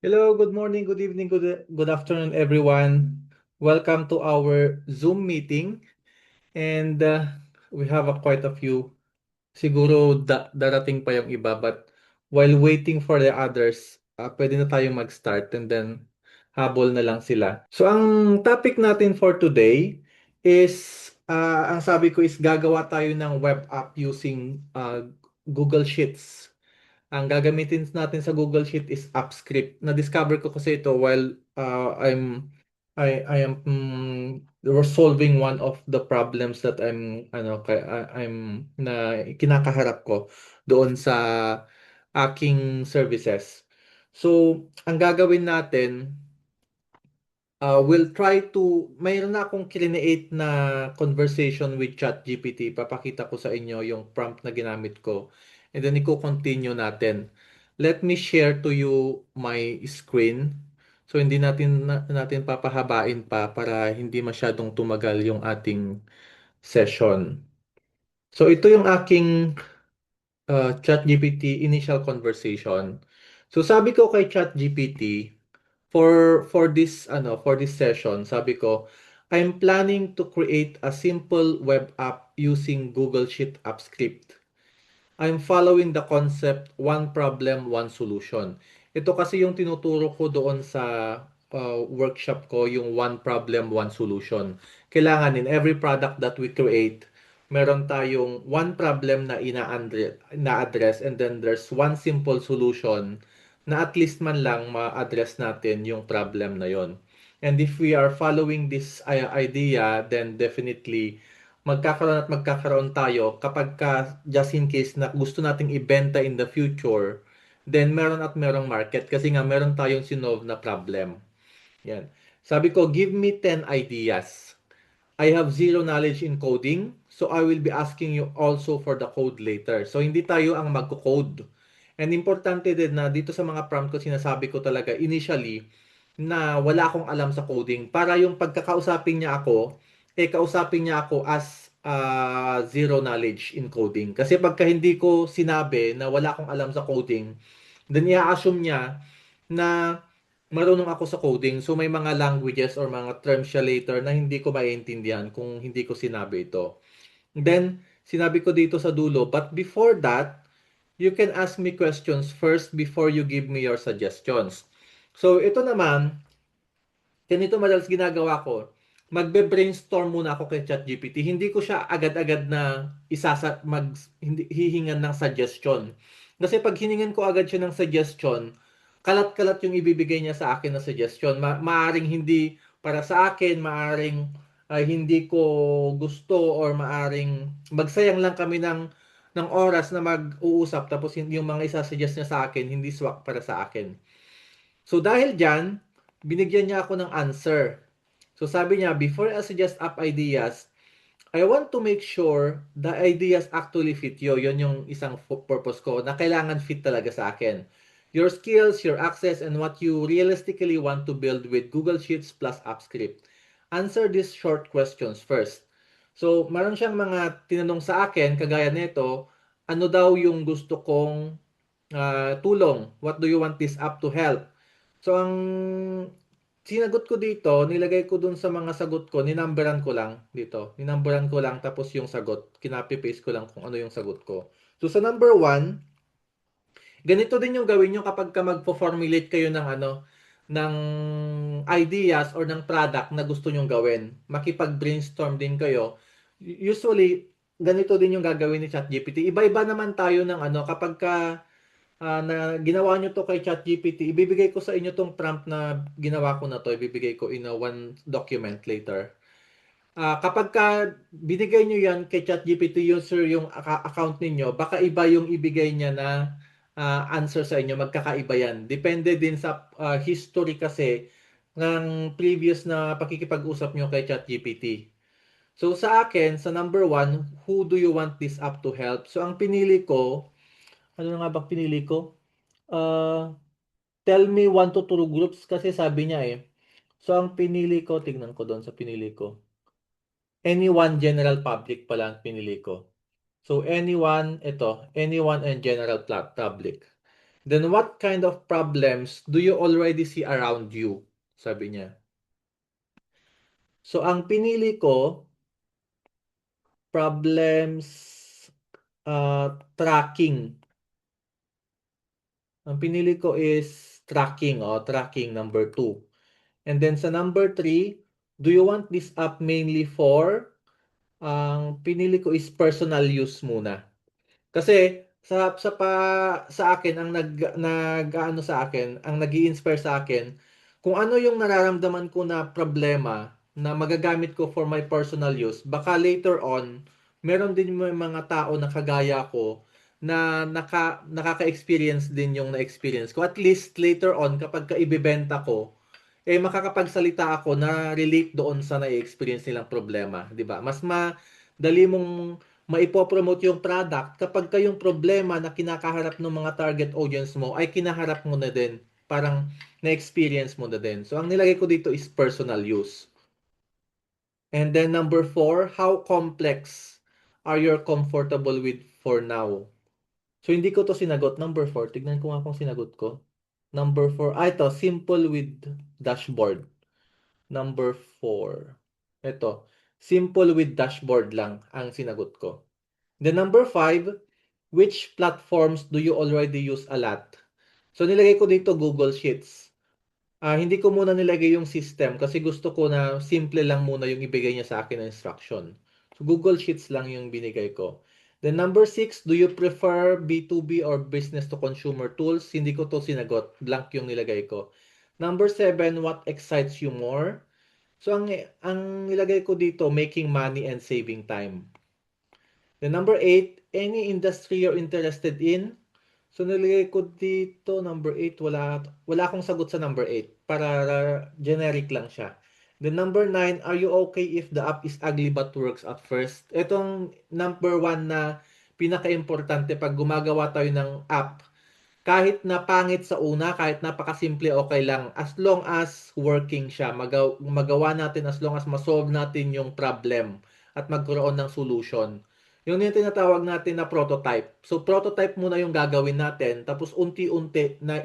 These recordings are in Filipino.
Hello, good morning, good evening, good afternoon, everyone. Welcome to our Zoom meeting. And we have quite a few. Siguro darating pa yung iba, but while waiting for the others, pwede na tayong mag-start and then habol na lang sila. So ang topic natin for today is, ang sabi ko is gagawa tayo ng web app using Google Sheets. Ang gagamitin natin sa Google Sheet is AppScript. Na-discover ko kasi ito while I am solving one of the problems that I'm na kinakaharap ko doon sa aking services. So, ang gagawin natin, we'll try to, mayroon na akong create na conversation with ChatGPT. Papakita ko sa inyo yung prompt na ginamit ko. And then, i-continue natin. Let me share to you my screen. So, hindi natin papahabain pa para hindi masyadong tumagal yung ating session. So, ito yung aking ChatGPT initial conversation. So, sabi ko kay ChatGPT, for this session, sabi ko, I'm planning to create a simple web app using Google Sheet App Script. I'm following the concept one problem, one solution. Ito kasi yung tinuturo ko doon sa workshop ko, yung one problem, one solution. Kailangan in every product that we create, meron tayong one problem na ina-address and then there's one simple solution na at least man lang ma-address natin yung problem na yon. And if we are following this idea, then definitely magkakaroon tayo kapag ka just in case na gusto nating ibenta in the future, then meron at merong market kasi nga meron tayong sinolve na problem. Yan. Sabi ko, give me 10 ideas. I have zero knowledge in coding, so I will be asking you also for the code later. So hindi tayo ang magko-code. And importante din na dito sa mga prompt ko sinasabi ko talaga initially na wala akong alam sa coding para yung pagkakausapin niya ako, kausapin niya ako as zero knowledge in coding. Kasi pagka hindi ko sinabi na wala akong alam sa coding, then i-assume niya na marunong ako sa coding. So may mga languages or mga terms siya later na hindi ko maiintindihan kung hindi ko sinabi ito. Then, sinabi ko dito sa dulo, but before that, you can ask me questions first before you give me your suggestions. So, ito naman, ganito madalas ginagawa ko. Magbe-brainstorm muna ako kay ChatGPT. Hindi ko siya agad-agad na hihingan ng suggestion. Kasi pag hiningan ko agad siya ng suggestion, kalat-kalat yung ibibigay niya sa akin na suggestion. Maaring hindi para sa akin, maaring hindi ko gusto or maaring magsayang lang kami ng oras na mag-uusap tapos yung mga isa-suggest niya sa akin, hindi swak para sa akin. So dahil dyan, binigyan niya ako ng answer. So sabi niya, before I suggest up ideas, I want to make sure the ideas actually fit you. Yun yung isang purpose ko na kailangan fit talaga sa akin. Your skills, your access, and what you realistically want to build with Google Sheets plus AppScript. Answer these short questions first. So, meron siyang mga tinanong sa akin, kagaya nito, ano daw yung gusto kong tulong? What do you want this app to help? So, ang sinagot ko dito, nilagay ko dun sa mga sagot ko, ninumberan ko lang dito. Ninumberan ko lang tapos yung sagot, kinopy-paste ko lang kung ano yung sagot ko. So, sa number 1, ganito din yung gawin nyo kapag ka magpo-formulate kayo ng ng ideas or ng product na gusto nyong gawin. Makipag-brainstorm din kayo. Usually, ganito din yung gagawin ni ChatGPT. Iba-iba naman tayo ng kapag ka na ginawa nyo to kay ChatGPT, ibibigay ko sa inyo tong prompt na ginawa ko na to, ibibigay ko in a one document later. Kapag ka binigay nyo yan kay ChatGPT user yung account ninyo, baka iba yung ibigay niya na answer sa inyo, magkakaiba yan. Depende din sa history kasi ng previous na pakikipag-usap nyo kay ChatGPT. So sa akin, sa number 1, who do you want this app to help? So ang pinili ko, ano nga ba pinili ko? Uh, Tell me 1 to 2 groups kasi sabi niya eh. So ang pinili ko, tignan ko doon sa pinili ko. Anyone general public pala ang pinili ko. So anyone, ito, anyone and general public. Then what kind of problems do you already see around you? Sabi niya. So ang pinili ko, problems tracking. Ang pinili ko is tracking, tracking number 2. And then sa number 3, do you want this app mainly for? Ang pinili ko is personal use muna. Kasi sa akin ang nag-aano sa akin, ang nag-i-inspire sa akin kung ano yung nararamdaman ko na problema na magagamit ko for my personal use. Baka later on, meron din may mga tao na kagaya ko na nakaka-experience din yung na-experience ko. At least later on kapag kaibebenta ko, makakapagsalita ako na relate doon sa na-experience nilang problema, 'di ba? Mas madali mong maipopromote yung product kapag kayong problema na kinakaharap ng mga target audience mo ay kinaharap mo na din. Parang na-experience mo na din. So, ang nilagay ko dito is personal use. And then number 4, how complex are you comfortable with for now? So, hindi ko to sinagot. Number 4, tignan ko nga kung sinagot ko. Number 4, ito, simple with dashboard. Number 4, ito, simple with dashboard lang ang sinagot ko. The number 5, which platforms do you already use a lot? So nilagay ko dito Google Sheets. Hindi ko muna nilagay yung system kasi gusto ko na simple lang muna yung ibigay niya sa akin na instruction. So Google Sheets lang yung binigay ko. Then number 6, do you prefer B2B or business to consumer tools? Hindi ko to sinagot. Blank yung nilagay ko. Number 7, what excites you more? So ang nilagay ko dito, making money and saving time. The number 8, any industry you're interested in? So nilagay ko dito, number 8, wala akong sagot sa number 8. Para generic lang siya. The number 9, are you okay if the app is ugly but works at first? Itong number 1 na pinaka-importante pag gumagawa tayo ng app, kahit na pangit sa una, kahit napakasimple, okay lang. As long as working siya, magawa natin as long as masolve natin yung problem at magkaroon ng solution. Yung tinatawag natin na prototype. So prototype muna yung gagawin natin, tapos unti-unti na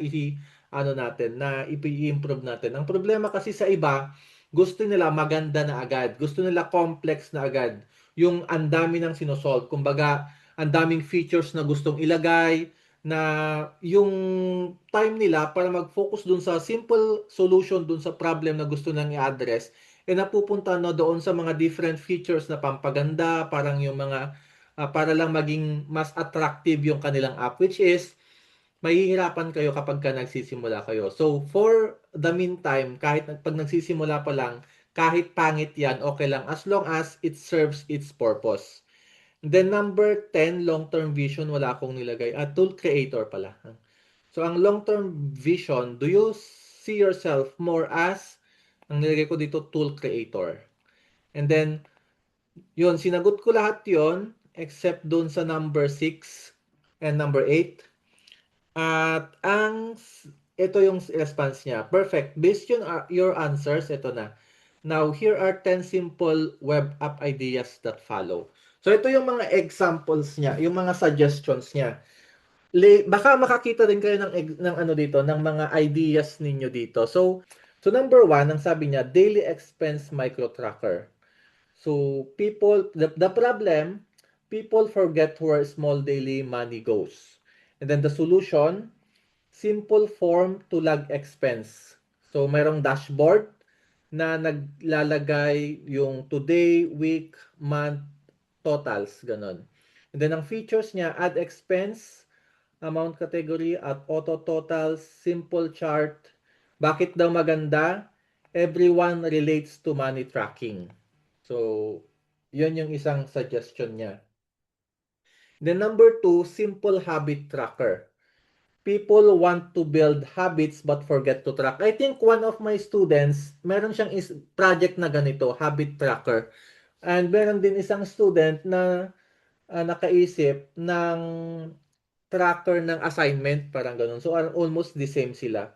ano natin, na i-improve natin. Ang problema kasi sa iba, gusto nila maganda na agad. Gusto nila complex na agad. Yung ang dami ng sinosolve. Kumbaga, ang daming features na gustong ilagay, na yung time nila para mag-focus dun sa simple solution dun sa problem na gusto nang i-address, napupunta na doon sa mga different features na pampaganda, parang yung mga para lang maging mas attractive yung kanilang app, which is mahihirapan kayo kapag ka nagsisimula kayo. So for the meantime, kahit pag nagsisimula pa lang, kahit pangit yan, okay lang as long as it serves its purpose. Then number 10, long-term vision, wala akong nilagay. Tool creator pala. So ang long-term vision, do you see yourself more as, ang nilagay ko dito, tool creator. And then, yun, sinagot ko lahat yon except dun sa number 6 and number 8. At ito yung response niya. Perfect. Based on your answers, ito na. Now, here are 10 simple web app ideas that follow. So, ito yung mga examples niya, yung mga suggestions niya. Baka makakita din kayo ng ano dito, ng mga ideas ninyo dito. So number 1, ang sabi niya, daily expense micro tracker. So, the problem, people forget where small daily money goes. And then the solution, simple form to log expense. So, mayroong dashboard na naglalagay yung today, week, month, totals, ganun. And then, ang features niya, add expense, amount category, at auto totals, simple chart. Bakit daw maganda? Everyone relates to money tracking. So, yun yung isang suggestion niya. Then number 2, simple habit tracker. People want to build habits but forget to track. I think one of my students, meron siyang project na ganito, habit tracker. And meron din isang student na nakaisip ng tracker ng assignment, parang ganun. So, almost the same sila.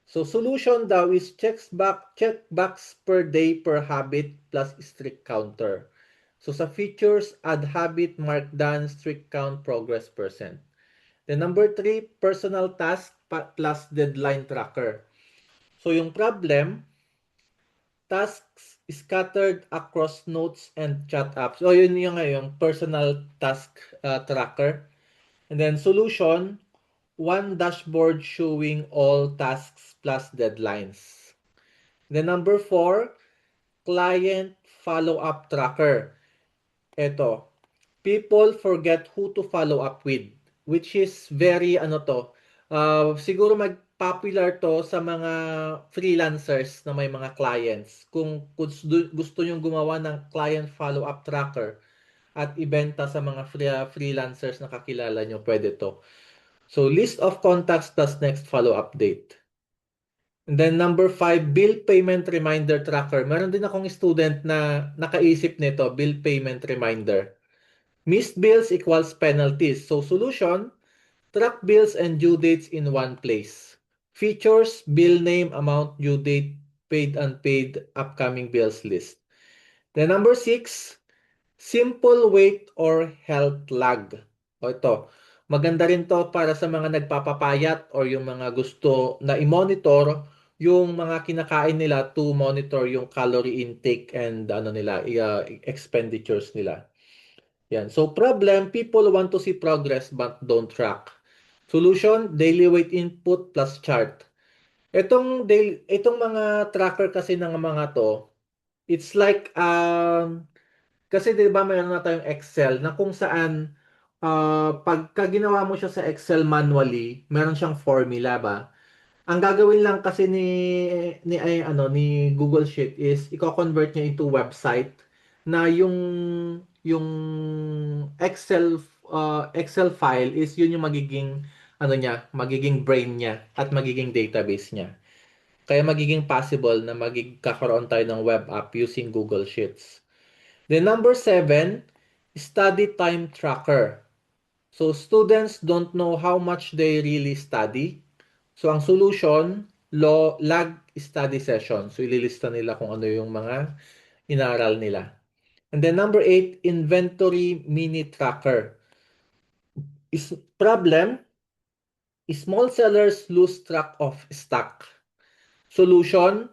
So, solution daw is checkbox per day per habit plus strict counter. So, sa features, add habit, mark done, strict count, progress percent. Then number three, personal task plus deadline tracker. So yung problem, tasks scattered across notes and chat apps. So yun yung ngayon, personal task tracker. And then solution, one dashboard showing all tasks plus deadlines. Then number four, client follow-up tracker. Ito, people forget who to follow up with, which is very ano to, siguro mag-popular to sa mga freelancers na may mga clients. Kung gusto nyong gumawa ng client follow-up tracker at ibenta sa mga freelancers na kakilala nyo, pwede to. So, list of contacts plus next follow-up date. And then number five, bill payment reminder tracker. Meron din akong student na nakaisip nito, bill payment reminder. Missed bills equals penalties. So solution, track bills and due dates in one place. Features, bill name, amount, due date, paid, unpaid, upcoming bills list. Then number six, simple wait or health lag. O ito, maganda rin to para sa mga nagpapapayat or yung mga gusto na i-monitor yung mga kinakain nila to monitor yung calorie intake and ano nila, expenditures nila. Yan. So problem, people want to see progress but don't track. Solution, daily weight input plus chart. Itong mga tracker kasi ng mga to, it's like kasi 'di ba mayroon na tayong Excel na kung saan pagka ginawa mo siya sa Excel manually, meron siyang formula ba? Ang gagawin lang kasi ni Google Sheet is i-convert niya into website na yung Excel file is yun yung magiging magiging brain niya at magiging database niya. Kaya magiging possible na magkakaroon tayo ng web app using Google Sheets. Then number seven, study time tracker. So students don't know how much they really study. So ang solution, lag study session. So ililista nila kung ano yung mga inaral nila. And then number eight, inventory mini tracker. Is problem, small sellers lose track of stock. Solution,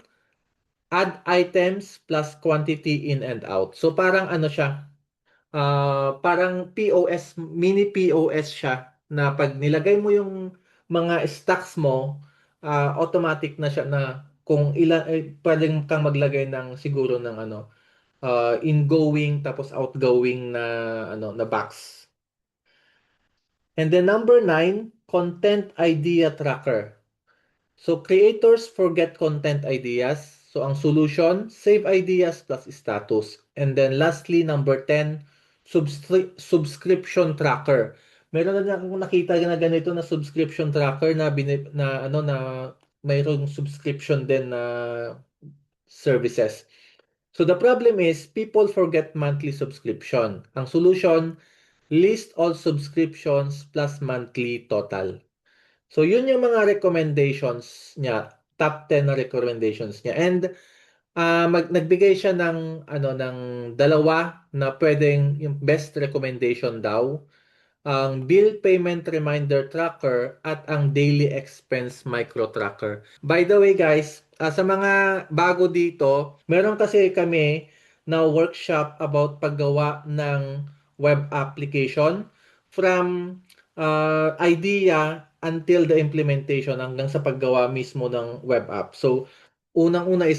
add items plus quantity in and out. So parang ano siya, parang POS, mini POS siya na pag nilagay mo yung mga stocks mo, automatic na siya na kung ilan pwedeng kang maglagay ng siguro ng ingoing tapos outgoing na na box. And then number nine, content idea tracker. So creators forget content ideas. So ang solution, save ideas plus status. And then lastly, number 10, subscription tracker. Meron na akong nakita na ganito na subscription tracker na na mayroong subscription din na services. So the problem is people forget monthly subscription. Ang solution, list all subscriptions plus monthly total. So yun yung mga recommendations niya, top 10 na recommendations niya. And nagbigay siya ng ng dalawa na pwedeng yung best recommendation daw, ang bill payment reminder tracker at ang daily expense micro tracker. By the way guys, sa mga bago dito, meron kasi kami na workshop about paggawa ng web application from idea until the implementation hanggang sa paggawa mismo ng web app. So, unang-una is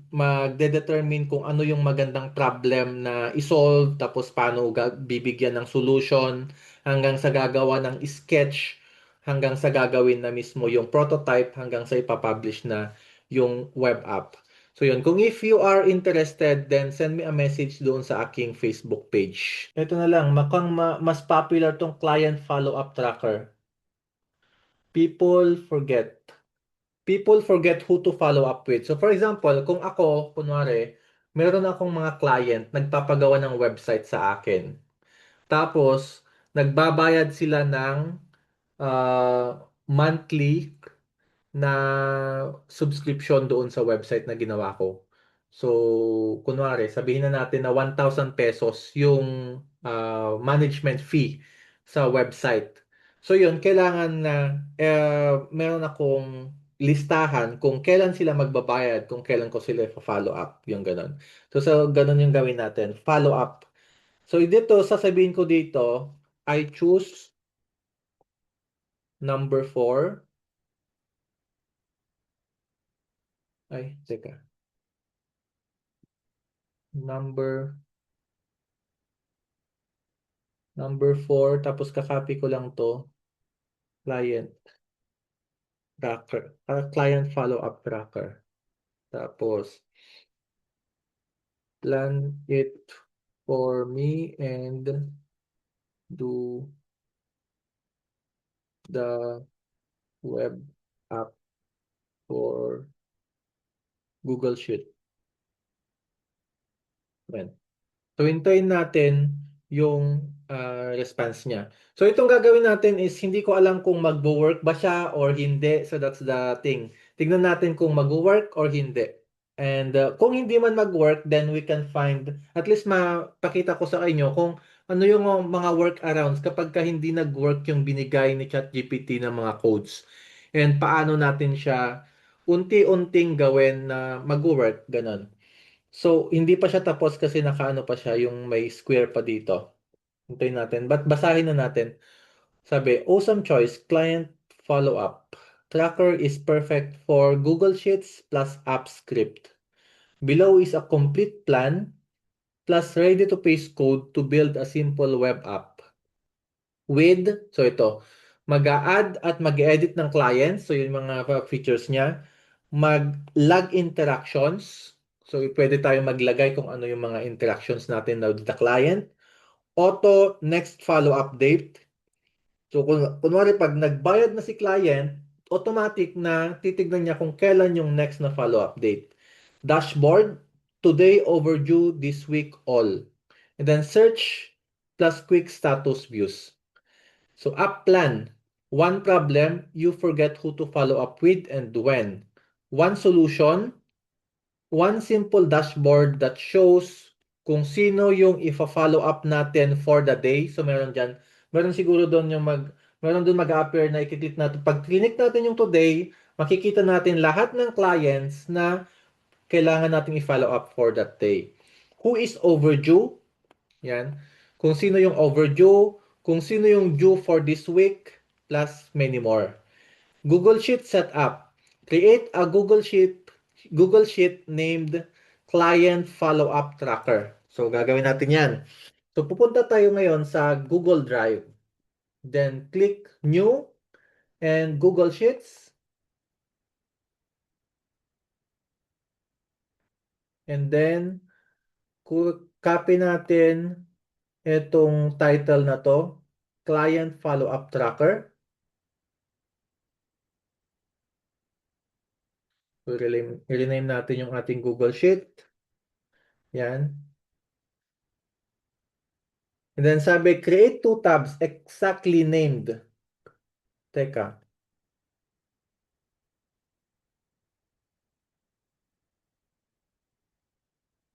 magde-determine kung ano yung magandang problem na isolve, tapos paano bibigyan ng solution, hanggang sa gagawa ng sketch, hanggang sa gagawin na mismo yung prototype, hanggang sa ipapublish na yung web app. So yun, kung if you are interested, then send me a message doon sa aking Facebook page. Ito na lang, mas popular tong client follow-up tracker. People forget. People forget who to follow up with. So for example, kung ako, kunwari, meron akong mga client nagpapagawa ng website sa akin. Tapos, nagbabayad sila ng monthly na subscription doon sa website na ginawa ko. So, kunwari, sabihin na natin na 1,000 pesos yung management fee sa website. So yun, kailangan na meron akong listahan kung kailan sila magbabayad, kung kailan ko sila follow up, yung ganun. So ganun yung gawin natin, follow up. So dito, sasabihin ko dito, I choose number 4. Ay, teka. Number number 4, tapos kakopy ko lang to, client tracker, client follow-up tracker. Tapos, plan it for me and do the web app for Google Sheet. Ayan. So, hintayin natin yung response niya. So, itong gagawin natin is hindi ko alam kung magwo-work ba siya or hindi. So, that's the thing. Tignan natin kung magwo-work or hindi. And kung hindi man mag-work, then we can find, at least mapakita ko sa inyo kung ano yung mga workarounds kapag ka hindi nag-work yung binigay ni ChatGPT ng mga codes. And paano natin siya unti-unting gawin na mag-work, ganun. So, hindi pa siya tapos kasi nakaano pa siya, yung may square pa dito. Hintayin natin. But basahin na natin. Sabi, awesome choice, client follow-up. Tracker is perfect for Google Sheets plus app script. Below is a complete plan plus ready-to-paste code to build a simple web app. With, so ito, mag-a-add at mag-edit ng client. So, yung mga features niya. Mag-log interactions. So, pwede tayo maglagay kung ano yung mga interactions natin na with the client. Auto next follow-up date. So, kunwari pag nagbayad na si client, automatic na titignan niya kung kailan yung next na follow-up date. Dashboard, today overdue, this week all. And then search plus quick status views. So app plan, one problem, you forget who to follow up with and when. One solution, one simple dashboard that shows kung sino yung ifa-follow up natin for the day. So meron dyan, meron siguro doon yung meron doon mag-appear na i-click natin. Pag click natin yung today, makikita natin lahat ng clients na kailangan natin i-follow up for that day. Who is overdue? Yan. Kung sino yung overdue, kung sino yung due for this week, plus many more. Google Sheet setup. Create a Google Sheet named Client Follow-up Tracker. So, gagawin natin yan. So, pupunta tayo ngayon sa Google Drive. Then, click New and Google Sheets. And then, copy natin itong title na to, Client Follow-up Tracker. So, i-rename natin yung ating Google Sheet. Yan. And then sabi, create two tabs exactly named. Teka.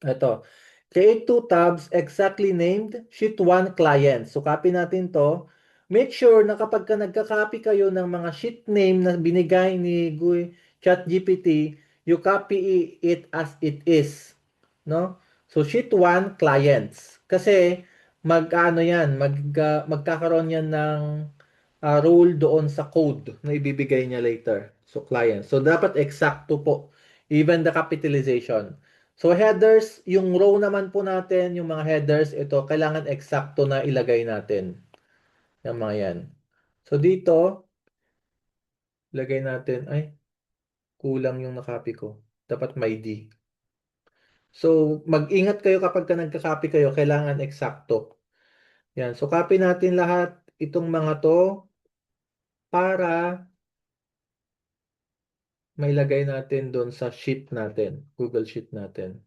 Ito. Create two tabs exactly named Sheet 1 Client. So, copy natin to. Make sure na kapag ka nagka-copy kayo ng mga sheet name na binigay ni ChatGPT, you copy it as it is. No? So, Sheet 1 Clients. Kasi, mag-ano yan, magkakaroon yan ng role doon sa code na ibibigay niya later. So, client. So, dapat eksakto po. Even the capitalization. So, headers, yung row naman po natin, yung mga headers, ito, kailangan eksakto na ilagay natin. Yung mga yan. So, dito, lagay natin, ay, kulang yung nakopy ko. Dapat may D. So, mag-ingat kayo kapag ka nagka-copy kayo, kailangan eksakto. Yan. So, copy natin lahat itong mga to para may lagay natin doon sa sheet natin, Google Sheet natin.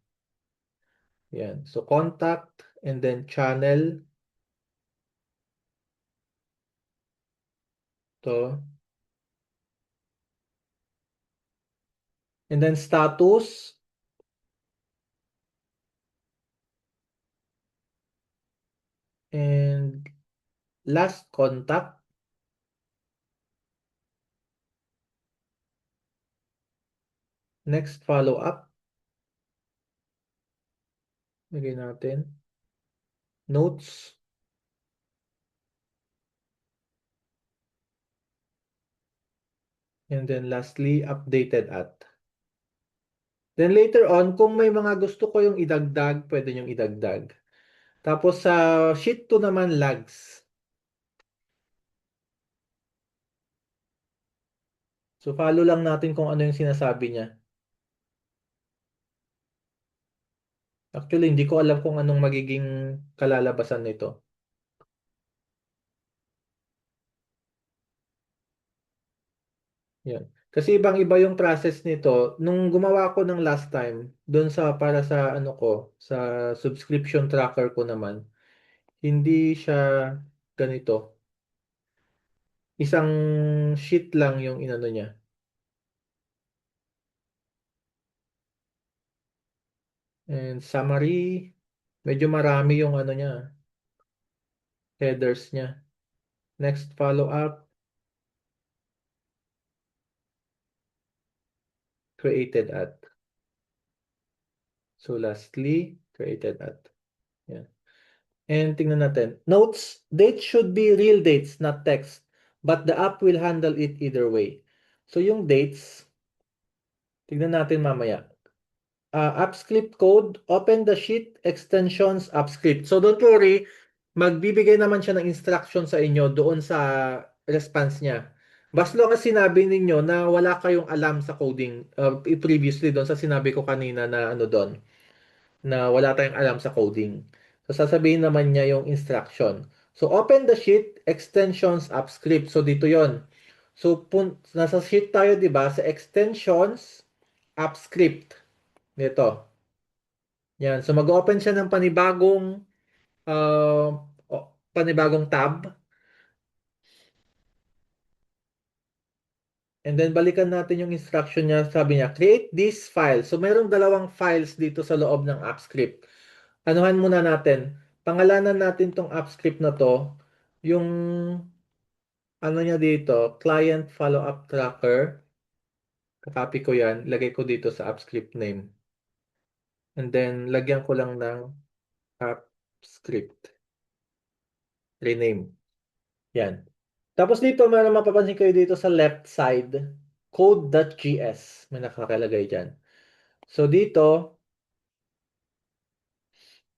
Yan. So, contact and then channel to. And then status. And last contact. Next, follow up. Lagay natin. Notes. And then lastly, updated at. Then later on, kung may mga gusto ko yung idagdag, pwede yung idagdag. Tapos sa sheet 2 naman, lags. So follow lang natin kung ano yung sinasabi niya. Actually, hindi ko alam kung anong magiging kalalabasan nito. Yan. Kasi ibang-iba yung process nito. Nung gumawa ko ng last time, doon sa para sa ano ko, sa subscription tracker ko naman, hindi siya ganito. Isang sheet lang yung inano niya. And summary, medyo marami yung ano niya, headers niya. Next follow-up, created at. So lastly, created at. Yan. And tingnan natin. Notes, date should be real dates, not text. But the app will handle it either way. So yung dates, tingnan natin mamaya. AppScript code, open the sheet, extensions, AppScript. So don't worry, magbibigay naman siya ng instruction sa inyo doon sa response niya. Bas long as sinabi ninyo na wala kayong alam sa coding, previously doon sa sinabi ko kanina na ano doon, na wala tayong alam sa coding. So, sasabihin naman niya yung instruction. So, open the sheet, extensions, app script. So, dito yon. So, nasa sheet tayo, di ba? Sa extensions, app script. Dito. Yan. So, mag-open siya ng uh, panibagong tab. And then, balikan natin yung instruction niya. Sabi niya, create this file. So, mayroong dalawang files dito sa loob ng app script. Anuhan muna natin. Pangalanan natin tong app script na to. Yung ano niya dito, client follow-up tracker. Kakopy ko yan. Lagay ko dito sa app script name. And then, lagyan ko lang ng app script. Rename. Yan. Tapos dito, meron mapapansin kayo dito sa left side, code.js. May nakakalagay dyan. So dito,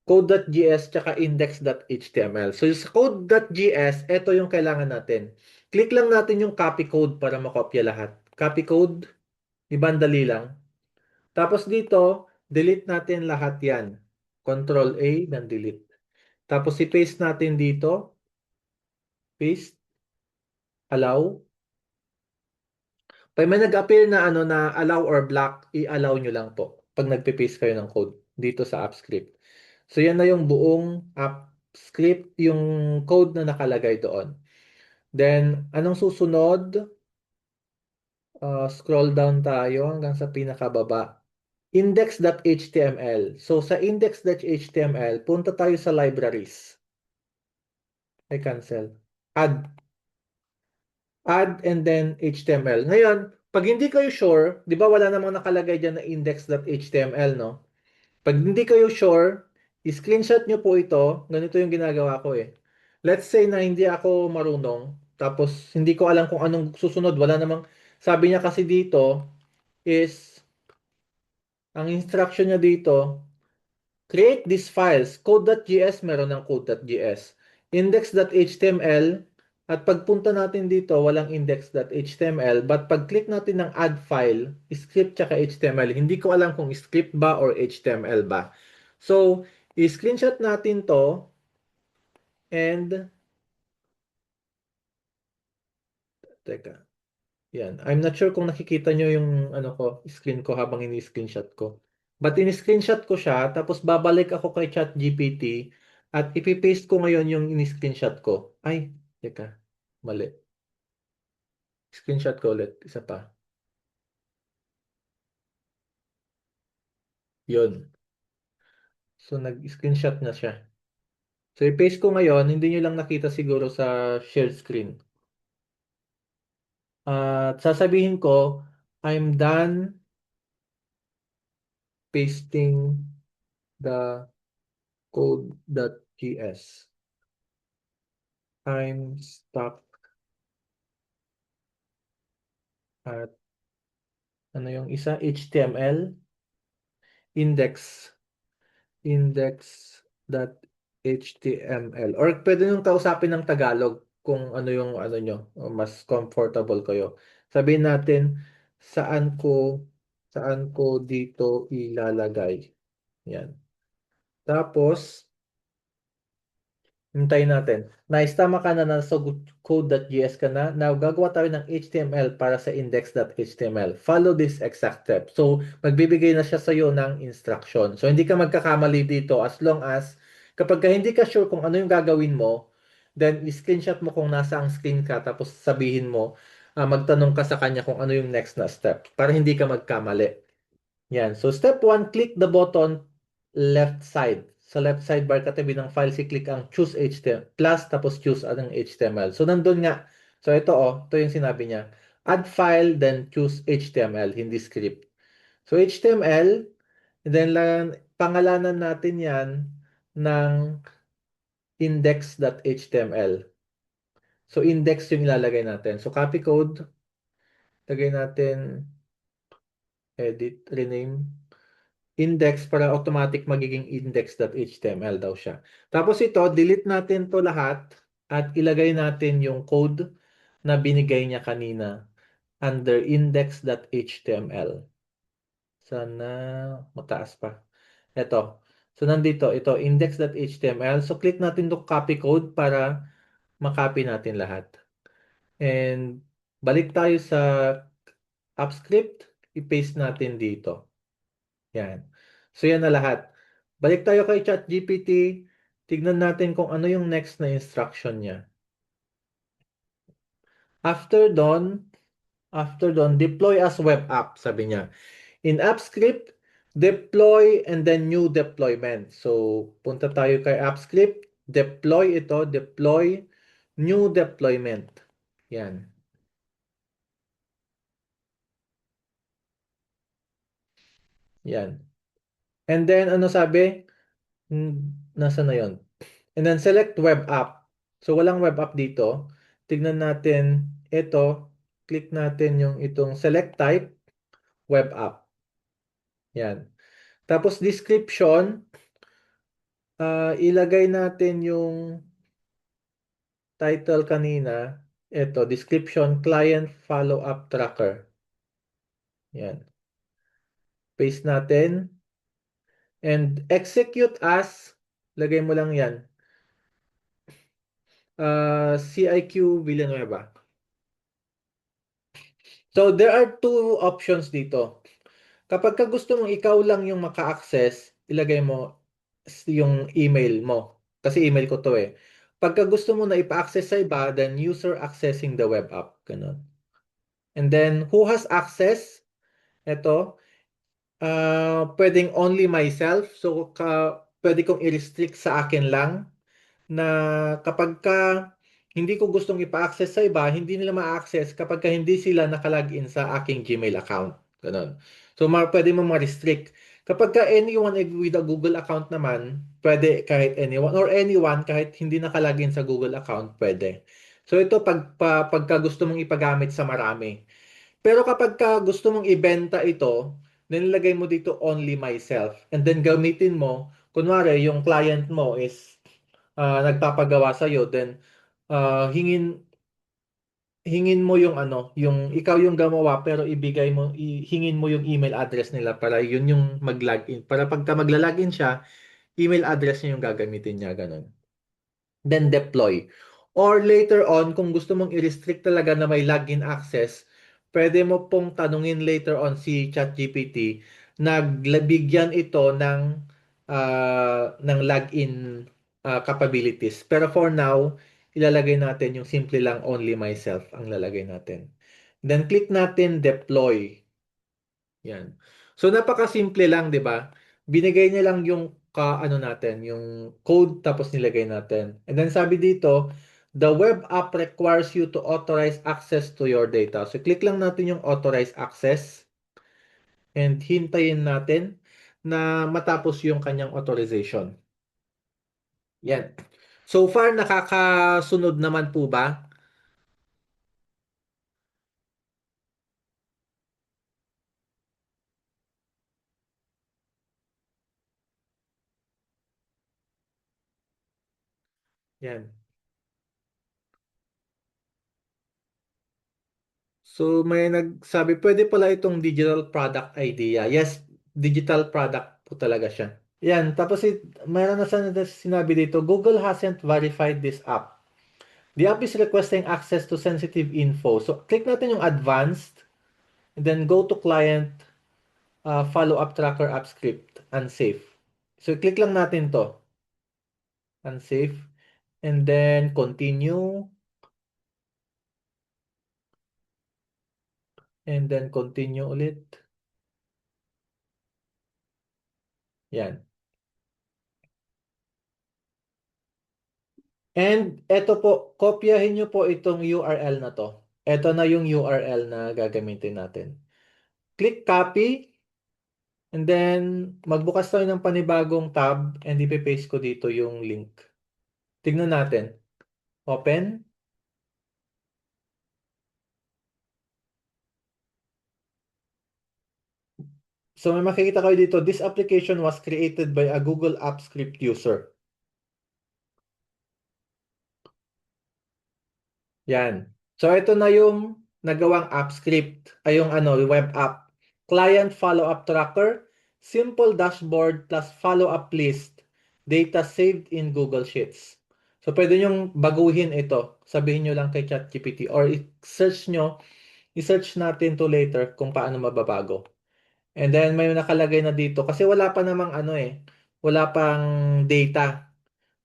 code.js tsaka index.html. So sa code.js, ito yung kailangan natin. Click lang natin yung copy code para makopya lahat. Copy code, ibandali lang. Tapos dito, delete natin lahat yan. Control A, then delete. Tapos i-paste natin dito. Paste, allow. Pag may nag-appear na ano na allow or block, i-allow nyo lang po pag nagpe-paste kayo ng code dito sa app script. So yan na yung buong app script, yung code na nakalagay doon. Then, anong susunod? Scroll down tayo hanggang sa pinakababa. Index.html. So sa index.html, punta tayo sa libraries. I cancel. Add. Add and then HTML. Ngayon, pag hindi kayo sure, di ba wala namang nakalagay dyan na index.html, no? Pag hindi kayo sure, i-screenshot nyo po ito. Ganito yung ginagawa ko eh. Let's say na hindi ako marunong, tapos hindi ko alam kung anong susunod. Wala namang, sabi niya kasi dito is, ang instruction niya dito, create these files. Code.js, meron ng code.js. Index.html, at pagpunta natin dito, walang index.html. But pag-click natin ng add file, script tsaka HTML, hindi ko alam kung script ba or HTML ba. So, i-screenshot natin to and, teka, yan. I'm not sure kung nakikita nyo yung ano ko, screen ko habang ini-screenshot ko. But in-screenshot ko siya, tapos babalik ako kay ChatGPT at ipipaste ko ngayon yung in-screenshot ko. Ay, teka, mali. Screenshot ko ulit, isa pa. Yun. So, nag-screenshot na siya. So, i-paste ko ngayon, hindi nyo lang nakita siguro sa shared screen. At sasabihin ko, I'm done pasting the code.js. I'm stuck at ano yung isa? HTML index index.html or pwede nyung kausapin ng Tagalog kung ano yung ano nyo, o mas comfortable kayo. Sabihin natin saan ko dito ilalagay. Yan. Tapos hintayin natin. Nice, tama ka na nasa code.js ka na. Now, gagawa tayo ng HTML para sa index.html. Follow this exact step. So, magbibigay na siya sa iyo ng instruction. So, hindi ka magkakamali dito as long as kapag hindi ka sure kung ano yung gagawin mo, then screenshot mo kung nasa ang screen ka tapos sabihin mo, magtanong ka sa kanya kung ano yung next na step para hindi ka magkamali. Yan. So, step 1, click the button left side. Sa left sidebar katabi ng files, i-click ang choose HTML plus tapos choose ang HTML. So, nandun nga. So, ito yung sinabi niya. Add file, then choose HTML, hindi script. So, HTML, then pangalanan natin yan ng index.html. So, index yung ilalagay natin. So, copy code, lagay natin, edit, rename, index para automatic magiging index.html daw siya. Tapos ito, delete natin to lahat at ilagay natin yung code na binigay niya kanina under index.html. Sana mataas pa. Ito. So nandito, ito, index.html. So click natin to copy code para makopy natin lahat. And balik tayo sa app script, i-paste natin dito. Yan. So yan na lahat. Balik tayo kay ChatGPT. Tignan natin kung ano yung next na instruction niya. After doon, deploy as web app, sabi niya. In AppScript, deploy and then new deployment. So, punta tayo kay AppScript. Deploy, new deployment. Yan. Yan. And then, ano sabi? Nasa na yon? And then select web app. So walang web app dito. Tignan natin ito. Click natin yung itong select type web app. Yan. Tapos description, ilagay natin yung title kanina. Ito, description client follow-up tracker. Yan. Paste natin. And execute as, lagay mo lang yan. CIQ Villanueva. So there are two options dito. Kapag ka gusto mong ikaw lang yung maka-access, ilagay mo yung email mo. Kasi email ko to eh. Pagka gusto mo na ipa-access sa iba, then user accessing the web app. Ganun. And then, who has access? Ito, pwedeng only myself. So, pwede kong i-restrict sa akin lang na kapag hindi ko gustong ipa-access sa iba, hindi nila ma-access kapag hindi sila nakalagin sa aking Gmail account. Ganun. So, pwede mo ma-restrict. Kapag anyone with a Google account naman, pwede kahit anyone or anyone kahit hindi nakalagin sa Google account, pwede. So, ito pagka gusto mong ipagamit sa marami. Pero kapag gusto mong ibenta ito, nilagay mo dito only myself. And then gamitin mo, kunwari yung client mo is nagpapagawa sa iyo, then hingin mo yung yung ikaw yung gumawa pero hingin mo yung email address nila para yun yung mag-login. Para pagka magla-login siya, email address niya yung gagamitin niya, ganun. Then deploy. Or later on, kung gusto mong i-restrict talaga na may login access, pwede mo pong tanungin later on si ChatGPT, nagbigyan ito ng login capabilities. Pero for now, ilalagay natin yung simple lang only myself ang lalagay natin. Then click natin deploy. Yan. So napakasimple lang, 'di ba? Binigay niya lang yung ano natin, yung code tapos nilagay natin. And then sabi dito, the web app requires you to authorize access to your data. So click lang natin yung authorize access and hintayin natin. na matapos yung kanyang authorization. Yan. So far, nakakasunod naman po ba? Yan. So may nagsabi, pwede pala itong digital product idea. Yes, digital product po talaga siya. Yan, tapos mayroon na sinabi dito, Google hasn't verified this app. The app is requesting access to sensitive info. So click natin yung advanced, and then go to client, follow-up tracker app script, unsafe. So click lang natin to, unsafe, and then continue, and then continue ulit. Yan. And eto po, kopyahin nyo po itong URL na to. Eto na yung URL na gagamitin natin. Click copy, and then magbukas tayo ng panibagong tab, and ipe-paste ko dito yung link. Tignan natin. Open. So may makikita kayo dito, this application was created by a Google Apps Script user. Yan. So ito na yung nagawang app script, ay yung ano, web app. Client follow-up tracker, simple dashboard plus follow-up list, data saved in Google Sheets. So pwede nyong baguhin ito. Sabihin nyo lang kay ChatGPT or i-search natin to later kung paano mababago. And then may nakalagay na dito kasi wala pa namang ano wala pang data.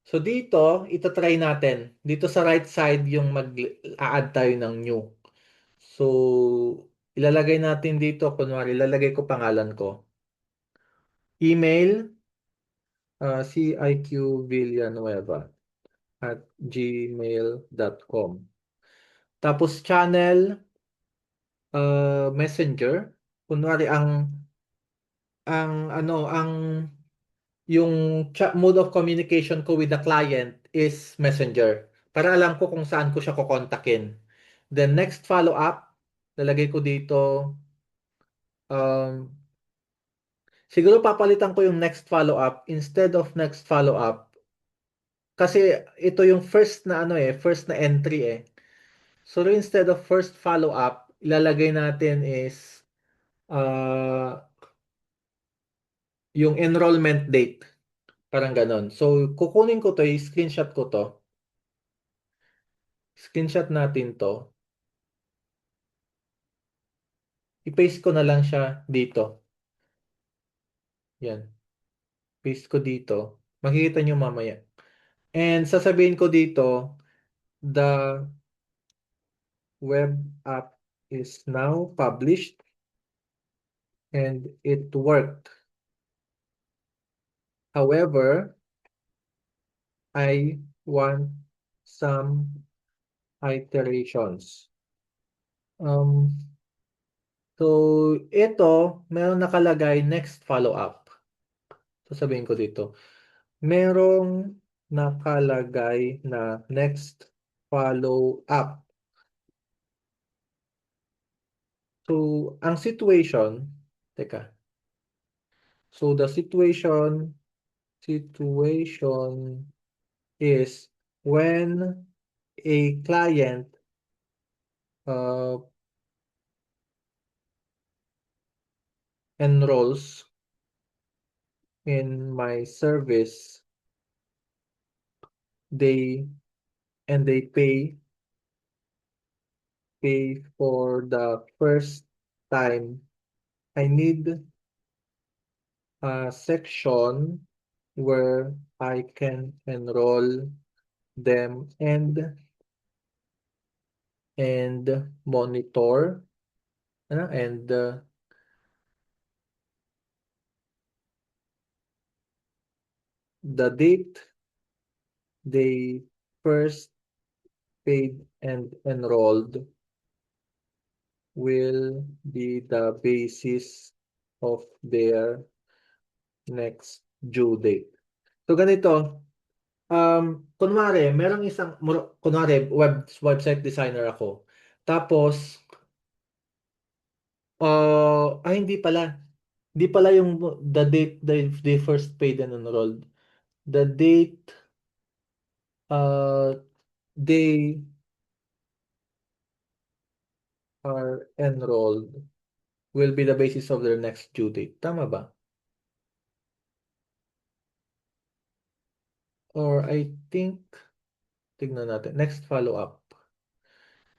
So dito, ito-try natin. Dito sa right side yung mag-a-add tayo ng new. So ilalagay natin dito, kunwari ilalagay ko pangalan ko. Email, ciqvillanueva@gmail.com. Tapos channel, messenger. Kunwari ang yung mode of communication ko with the client is messenger. Para alam ko kung saan ko siya kukontakin. Then next follow-up, lalagay ko dito, um, siguro papalitan ko yung next follow-up instead of next follow-up. Kasi ito yung first na entry eh. So instead of first follow-up, ilalagay natin is uh, yung enrollment date. Parang ganon. So kukunin ko to, screenshot ko to. Screenshot natin to. I-paste ko na lang siya dito. Yan. Paste ko dito. Makikita nyo mamaya. And sasabihin ko dito, the web app is now published and it worked. However, I want some iterations. Um, so, ito, meron nakalagay next follow-up. Sasabihin ko dito, merong nakalagay na next follow-up. So, ang situation, teka. So, the situation is when a client uh, enrolls in my service, they they pay for the first time. I need a section where I can enroll them and monitor and the date they first paid and enrolled will be the basis of their next due date. So ganito, kunwari, merong kunwari, website designer ako. Tapos, hindi pala. Hindi pala yung the date they first paid and enrolled. The date uh, they are enrolled will be the basis of their next due date. Tama ba? Or I think, tignan natin. Next follow-up.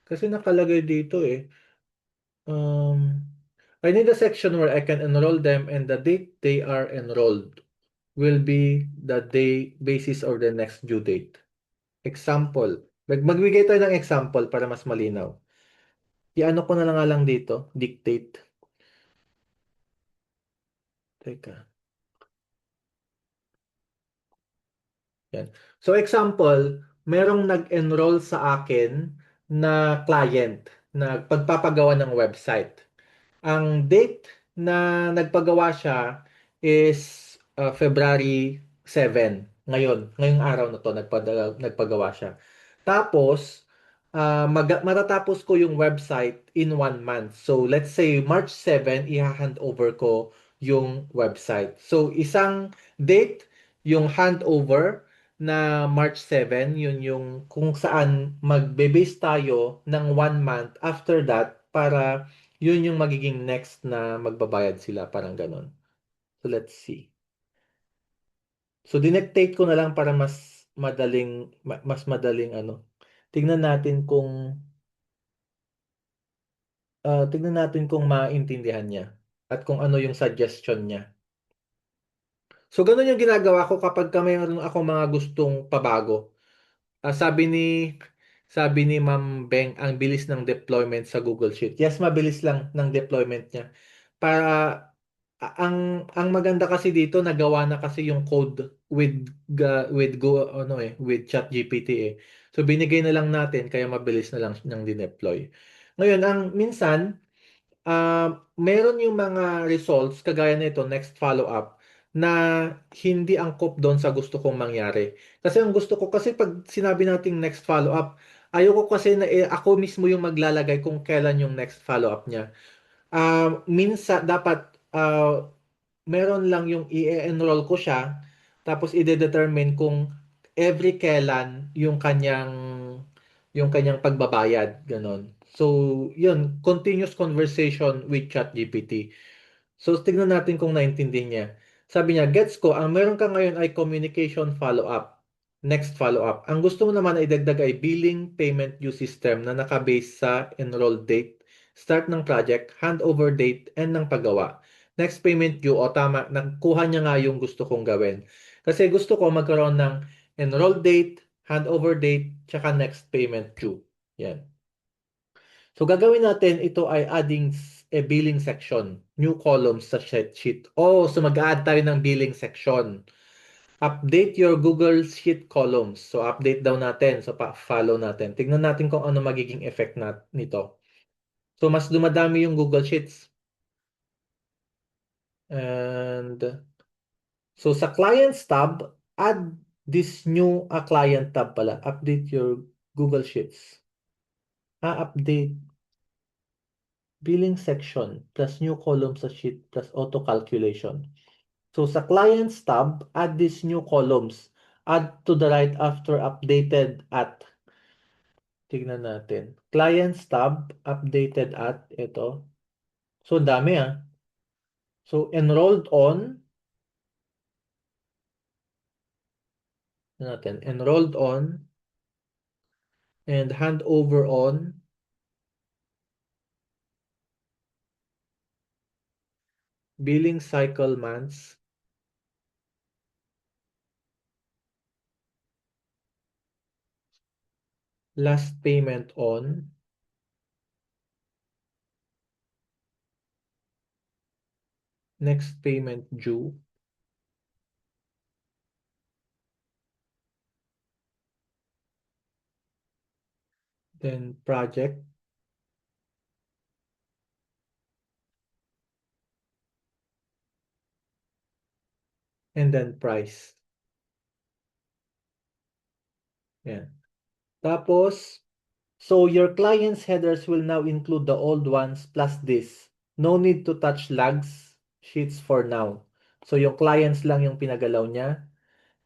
Kasi nakalagay dito eh. Um, I need a section where I can enroll them and the date they are enrolled will be the day basis or the next due date. Example. Magbigay tayo ng example para mas malinaw. I-ano ko na lang nga lang dito, dictate. Teka. Yan. So example, merong nag-enroll sa akin na client na pagpapagawa ng website. Ang date na nagpagawa siya is February 7. Ngayong araw na to nagpagawa siya. Tapos matatapos ko yung website in 1 month. So let's say March 7, i-hand over ko yung website. So isang date yung handover na March 7, yun yung kung saan magbe-base tayo ng 1 month after that para yun yung magiging next na magbabayad sila, parang ganon. So let's see. So dinectate ko na lang para mas madaling ano. Tingnan natin kung tingnan natin kung maintindihan niya at kung ano yung suggestion niya. So ganun yung ginagawa ko kapag mayroon ako mga gustong pabago. Sabi ni Ma'am Beng, ang bilis ng deployment sa Google Sheet. Yes, mabilis lang ng deployment niya. Para ang maganda kasi dito, nagawa na kasi yung code with ChatGPT eh. So binigay na lang natin kaya mabilis na lang nang dineploy. Ngayon, ang minsan meron yung mga results kagaya nito, next follow-up, na hindi angkop doon sa gusto kong mangyari. Kasi ang gusto ko, kasi pag sinabi nating next follow-up, ayoko kasi na ako mismo yung maglalagay kung kailan yung next follow-up niya. Minsan, dapat meron lang yung i-enroll ko siya, tapos i-determine kung every kailan yung kanyang pagbabayad, ganon. So, yun, continuous conversation with ChatGPT. So, tignan natin kung naintindihan niya. Sabi niya, gets ko, ang meron ka ngayon ay communication follow-up. Next follow-up. Ang gusto mo naman ay idagdag ay billing payment due system na nakabase sa enroll date, start ng project, handover date, and ng paggawa. Next payment due, o tama, nakuha niya nga yung gusto kong gawin. Kasi gusto ko magkaroon ng enroll date, handover date, tsaka next payment due. Yan. So gagawin natin, ito ay adding a billing section, new columns sa sheet. Oh, so mag-add tayo ng billing section. Update your Google Sheet columns. So update daw natin, so follow natin. Tignan natin kung ano magiging effect nito. So mas dumadami yung Google Sheets. And so sa Clients tab, add this new client tab pala. Update your Google Sheets. Update billing section plus new column sa sheet plus auto calculation. So sa Clients tab, add these new columns. Add to the right after updated at. Tignan natin. Clients tab, updated at. Ito. So dami ah. So enrolled on. Natin. Enrolled on. And handover on. Billing cycle months. Last payment on. Next payment due. Then project. and then price. Yan. Tapos, so your client's headers will now include the old ones plus this. No need to touch logs sheets for now. So yung clients lang yung pinagalaw niya.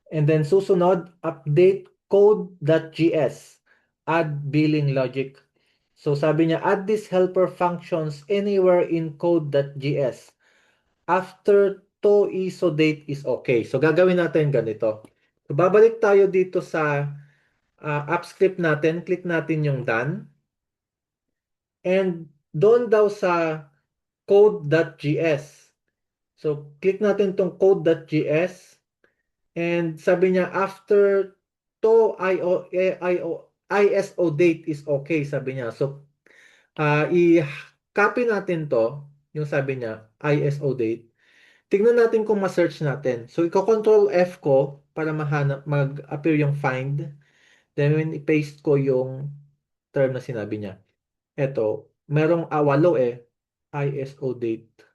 And then susunod, update code.js. Add billing logic. So sabi niya, add these helper functions anywhere in code.js. After to ISO date is okay. So gagawin natin ganito. So babalik tayo dito sa app script natin. Click natin yung done. And doon daw sa code.js. So click natin tong code.js. And sabi niya, after to ISO date is okay, sabi niya. So, i-copy natin to, yung sabi niya, ISO date. Tignan natin kung ma-search natin. So, i-control F ko para mahanap, mag-appear yung find. Then, when i-paste ko yung term na sinabi niya. Ito, merong walo ISO date.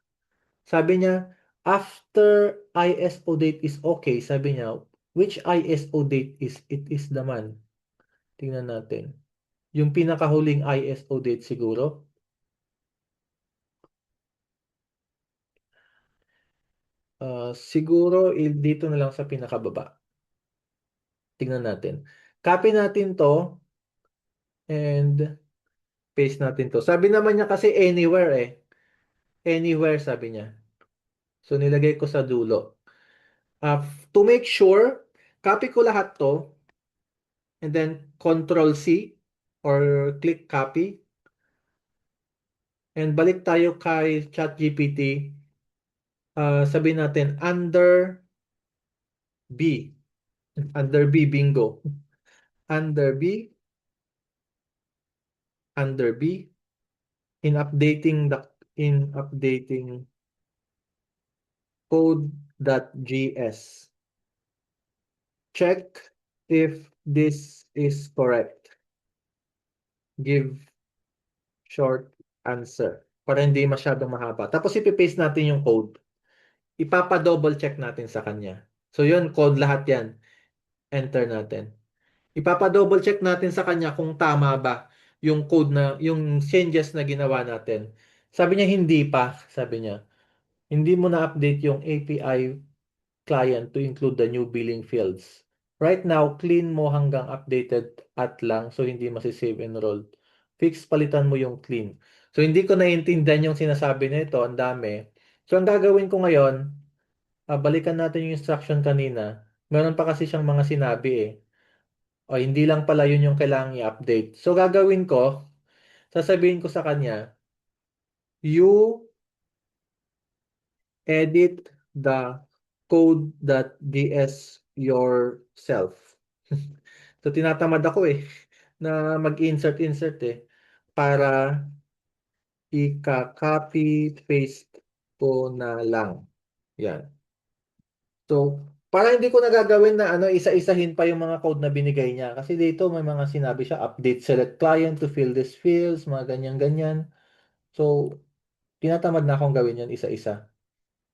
Sabi niya, after ISO date is okay, sabi niya, which ISO date is it is naman? Tingnan natin. Yung pinakahuling ISO date siguro. Siguro dito na lang sa pinakababa. Tingnan natin. Copy natin to and paste natin to. Sabi naman niya kasi anywhere Anywhere sabi niya. So nilagay ko sa dulo. To make sure, copy ko lahat to and then Control C or click copy. And balik tayo kay ChatGPT. Sabihin natin under B. Under B, bingo. Under B, under B, in updating code.js. Check if this is correct. Give short answer. Para hindi masyadong mahaba. Tapos ipipaste natin yung code. Ipapa-double check natin sa kanya. So yun, code lahat yan. Enter natin. Ipapa-double check natin sa kanya kung tama ba yung code na, yung changes na ginawa natin. Sabi niya, hindi pa. Sabi niya, hindi mo na-update yung API client to include the new billing fields. Right now, clean mo hanggang updated at lang so hindi masisave enrolled. Fix, palitan mo yung clean. So, hindi ko naiintindihan yung sinasabi nito. Ang dami. So, ang gagawin ko ngayon, balikan natin yung instruction kanina. Meron pa kasi siyang mga sinabi O, hindi lang pala yun yung kailangang i-update. So, gagawin ko, sasabihin ko sa kanya, you edit the code.js yourself. So, tinatamad ako na mag-insert para ika-copy paste ko na lang. Yan. So, para hindi ko nagagawin na isa-isahin pa yung mga code na binigay niya. Kasi dito may mga sinabi siya, update select client to fill these fields, mga ganyan-ganyan. So, tinatamad na akong gawin yan isa-isa.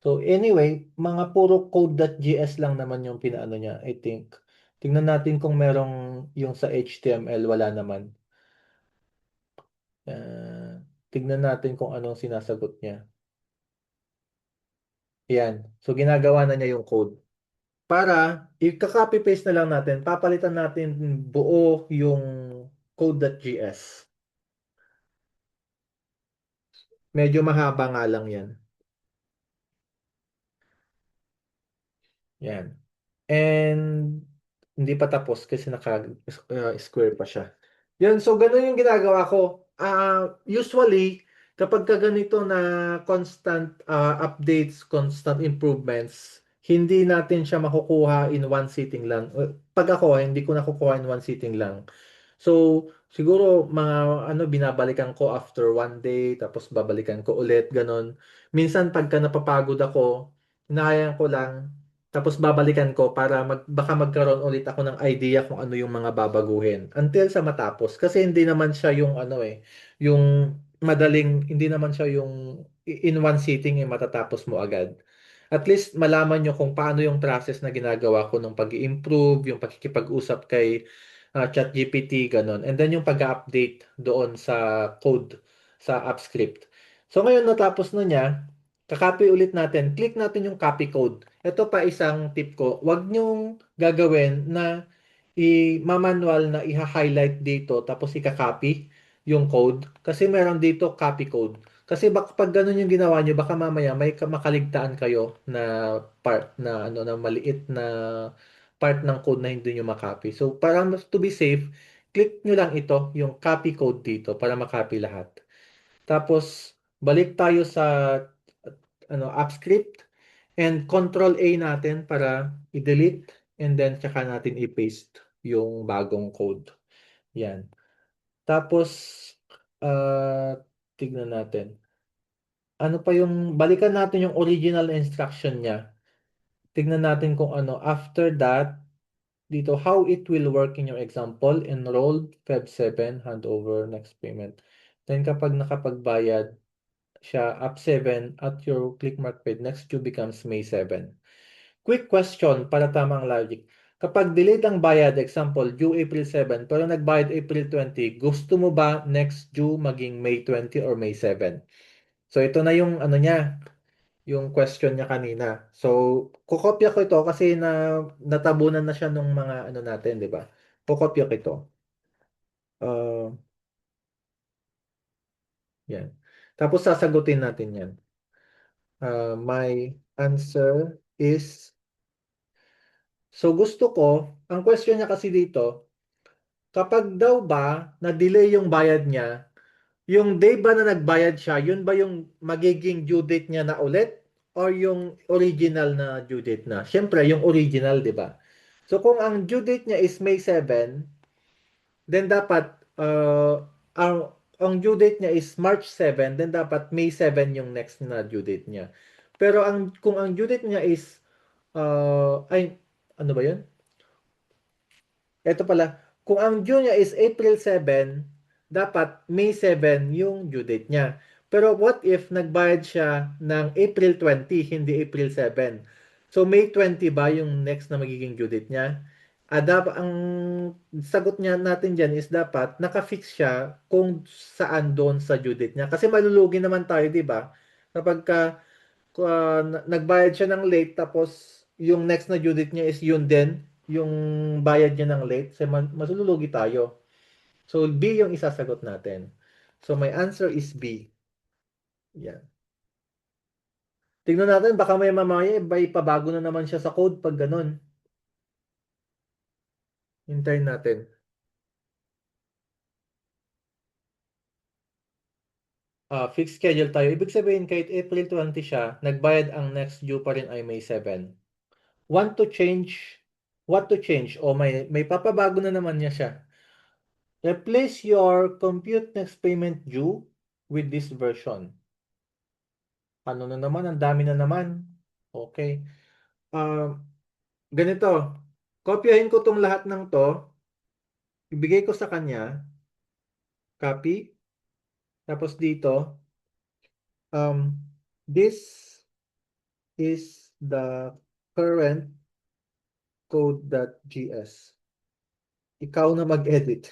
So, anyway, mga puro code.js lang naman yung pinaano niya, I think. Tingnan natin kung merong yung sa HTML, wala naman. Tignan natin kung anong sinasagot niya. Yan. So, ginagawa na niya yung code. Para, i-copy paste na lang natin, papalitan natin buo yung code.js. Medyo mahaba nga lang yan. Yan. And hindi pa tapos kasi naka-square pa siya. Yan, so ganun yung ginagawa ko. Usually, kapag ka ganito na constant updates, constant improvements, hindi natin siya makukuha in one sitting lang. Pag ako, hindi ko nakukuha in one sitting lang. So, siguro mga binabalikan ko after one day, tapos babalikan ko ulit, ganun. Minsan pagka napapagod ako, hinahayaan ko lang, tapos babalikan ko para baka magkaroon ulit ako ng idea kung ano yung mga babaguhin until sa matapos. Kasi hindi naman siya yung yung madaling, hindi naman siya yung in one sitting matatapos mo agad. At least malaman nyo kung paano yung process na ginagawa ko ng pag-i-improve, yung pakikipag-usap kay ChatGPT, ganun. And then yung pag-update doon sa code, sa app script. So ngayon natapos na niya, kakopy ulit natin. Click natin yung copy code. Ito pa isang tip ko. Huwag nyong gagawin na i-manual na i-highlight dito tapos i-copy yung code. Kasi meron dito copy code. Kasi baka pag ganun yung ginawa nyo, baka mamaya may makaligtaan kayo na part na ano na maliit na part ng code na hindi nyo makopy. So para to be safe, click nyo lang ito, yung copy code dito para makopy lahat. Tapos balik tayo sa app script and control A natin para i-delete and then tsaka natin i-paste yung bagong code. Yan. Tapos uh, tignan natin. Ano pa yung, balikan natin yung original instruction niya. Tignan natin kung ano. After that, dito, how it will work in your example. Enrolled, Feb 7, handover, next payment. Then kapag nakapagbayad siya, up 7, at your click mark paid, next due becomes May 7. Quick question para tamang logic. Kapag delayed ang bayad, example, due April 7, pero nagbayad April 20, gusto mo ba next due maging May 20 or May 7? So ito na yung ano niya, yung question niya kanina. So, kukopya ko ito kasi natabunan na siya nung mga ano natin, di ba? Kukopya ko ito. Uh, yan. Tapos sasagutin natin yan. My answer is, so gusto ko, ang question niya kasi dito, kapag daw ba na-delay yung bayad niya, yung day ba na nagbayad siya, yun ba yung magiging due date niya na ulit? Or yung original na due date na? Siyempre, yung original, di ba? So, kung ang due date niya is May 7, then dapat, ang due date niya is March 7, then dapat May 7 yung next na due date niya. Pero kung ang due date niya is, ano ba yun? Ito pala, kung ang due niya is April 7, dapat May 7 yung due date niya. Pero what if nagbayad siya ng April 20, hindi April 7? So May 20 ba yung next na magiging due date niya? Ang sagot niya natin dyan is dapat nakafix siya kung saan doon sa due date niya. Kasi malulugi naman tayo, di ba? Kapag nagbayad siya ng late tapos yung next na due date niya is yun din, yung bayad niya ng late, so masululugi tayo. So B yung isasagot natin. So my answer is B. Yan. Tingnan natin, baka may mamaya, may pabago na naman siya sa code pag ganun. Hintayin natin. Fixed schedule tayo. Ibig sabihin, kahit April 20 siya, nagbayad ang next due pa rin ay May 7. Want to change? What to change? O may papabago na naman niya siya. Replace your compute next payment due with this version. Ano na naman? Ang dami na naman. Okay. Uh, Ganito. Kopyahin ko tong lahat ng to. Ibigay ko sa kanya. Copy. Tapos dito. Um, this is the current code.gs. Ikaw na mag-edit.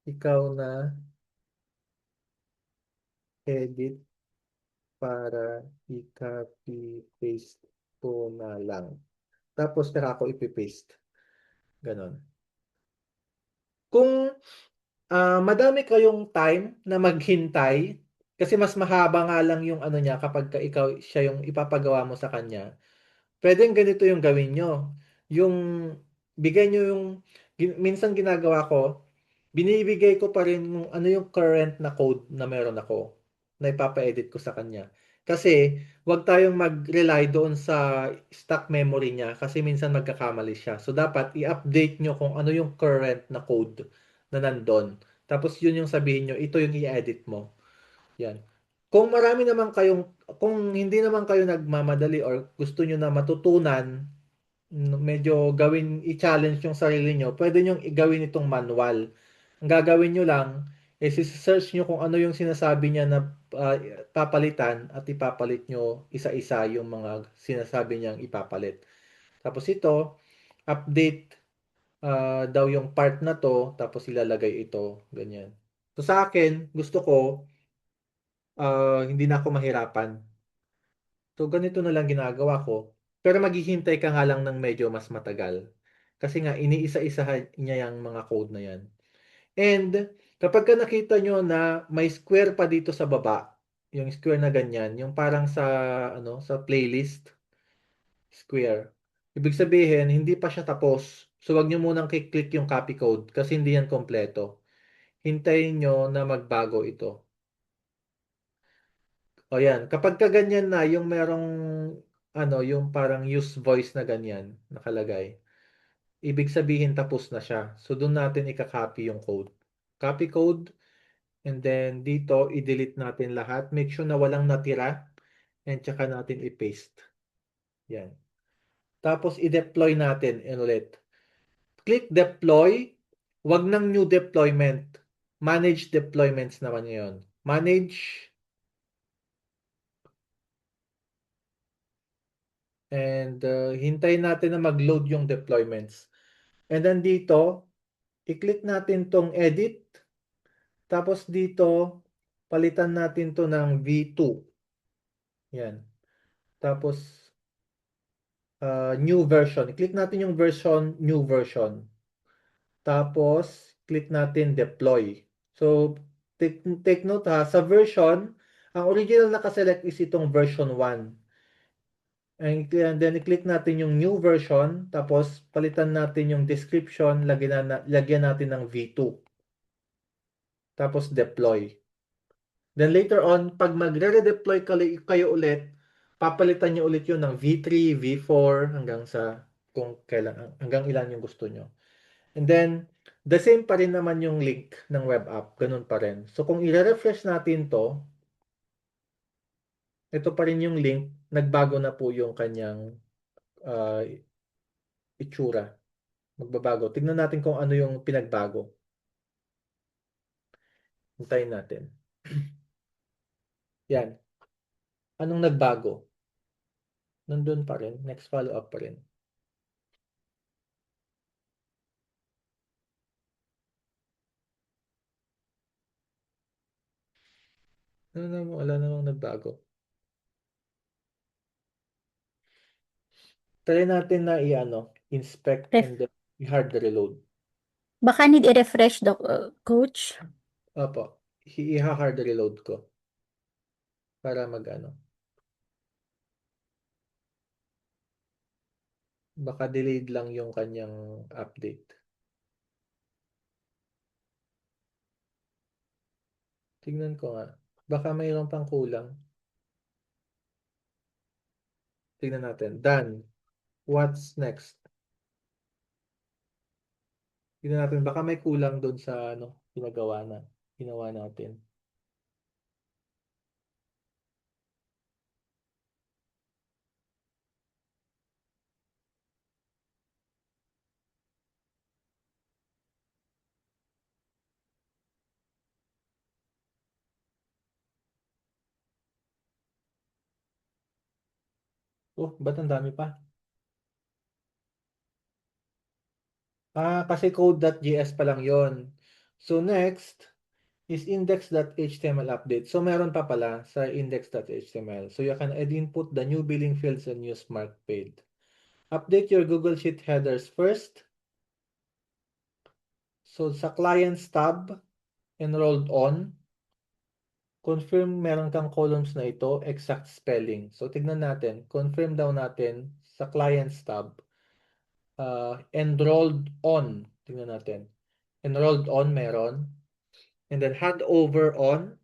Ikaw na edit para i-copy paste ko na lang. Tapos saka ako ipipaste. Ganon. Kung madami kayong time na maghintay, kasi mas mahaba nga lang yung ano niya kapag ikaw siya yung ipapagawa mo sa kanya. Pwedeng ganito yung gawin nyo. Yung bigay nyo yung minsan ginagawa ko, binibigay ko pa rin yung ano yung current na code na meron ako na ipapa-edit ko sa kanya. Kasi wag tayong mag-rely doon sa stock memory niya kasi minsan magkakamali siya. So dapat i-update nyo kung ano yung current na code na nandun. Tapos yun yung sabihin nyo, ito yung i-edit mo. Yan. Kung marami naman kayong, kung hindi naman kayo nagmamadali or gusto nyo na matutunan, medyo gawin, i-challenge yung sarili nyo, pwede nyo igawin itong manual. Ang gagawin nyo lang, Eh, search nyo kung ano yung sinasabi niya na ah, papalitan at ipapalit nyo isa-isa yung mga sinasabi niyang ipapalit. Tapos ito, update daw yung part na to, tapos ilalagay ito, ganyan. So sa akin, gusto ko, hindi na ako mahirapan. So ganito na lang ginagawa ko. Pero maghihintay ka nga lang ng medyo mas matagal. Kasi nga, iniisa-isa niya yung mga code na yan. And kapag ka nakita nyo na may square pa dito sa baba, yung square na ganyan, yung parang sa ano, sa playlist square. Ibig sabihin, hindi pa siya tapos. So wag nyo munang kiklik yung copy code kasi hindi yan kompleto. Hintayin nyo na magbago ito. O yan, kapag ka ganyan na, yung merong ano, yung parang use voice na ganyan nakalagay, ibig sabihin tapos na siya. So doon natin ika-copy yung code. Copy code. And then dito, i-delete natin lahat. Make sure na walang natira. And tsaka natin i-paste. Yan. Tapos i-deploy natin. Yan ulit. Click deploy. Wag ng new deployment. Manage deployments naman ngayon. Manage. And hintayin natin na mag-load yung deployments. And then dito, i-click natin tong edit. Tapos dito, palitan natin to ng V2. Yan. Tapos new version. I-click natin yung version, new version. Tapos, click natin deploy. So, take note ha, sa version, ang original nakaselect is itong version 1. And then, i-click natin yung new version, tapos palitan natin yung description, lagyan natin ng V2. Tapos, deploy. Then later on, pag magre-redeploy kayo ulit, papalitan nyo ulit yun ng V3, V4, hanggang sa kung kailan, hanggang ilan yung gusto nyo. And then, the same pa rin naman yung link ng web app. Ganun pa rin. So, kung i-refresh natin to, ito pa rin yung link, nagbago na po yung kanyang uh, itsura. Magbabago. Tignan natin kung ano yung pinagbago. Hintayin natin. Yan. Anong nagbago? Nandun pa rin. Next follow-up pa rin. Ano naman, wala namang nagbago. Try natin na i-ano, inspect and Ref then i-hard reload. Baka need i-refresh the coach. Opo, i-hard reload ko para mag-ano. Baka delayed lang yung kanyang update. Tignan ko nga. Baka mayroon pang kulang. Tignan natin. Done. What's next? Tignan natin. Baka may kulang doon sa ano, ginawa natin. Oh, ba't ang dami pa? Kasi code.js pa lang yon. So next is index.html update. So meron pa pala sa index.html. So you can add input the new billing fields and use mark paid. Update your Google Sheet headers first. So sa clients tab, enrolled on, confirm meron kang columns na ito, exact spelling. So tignan natin, confirm daw natin sa clients tab, enrolled on, tignan natin. Enrolled on meron. And then handover on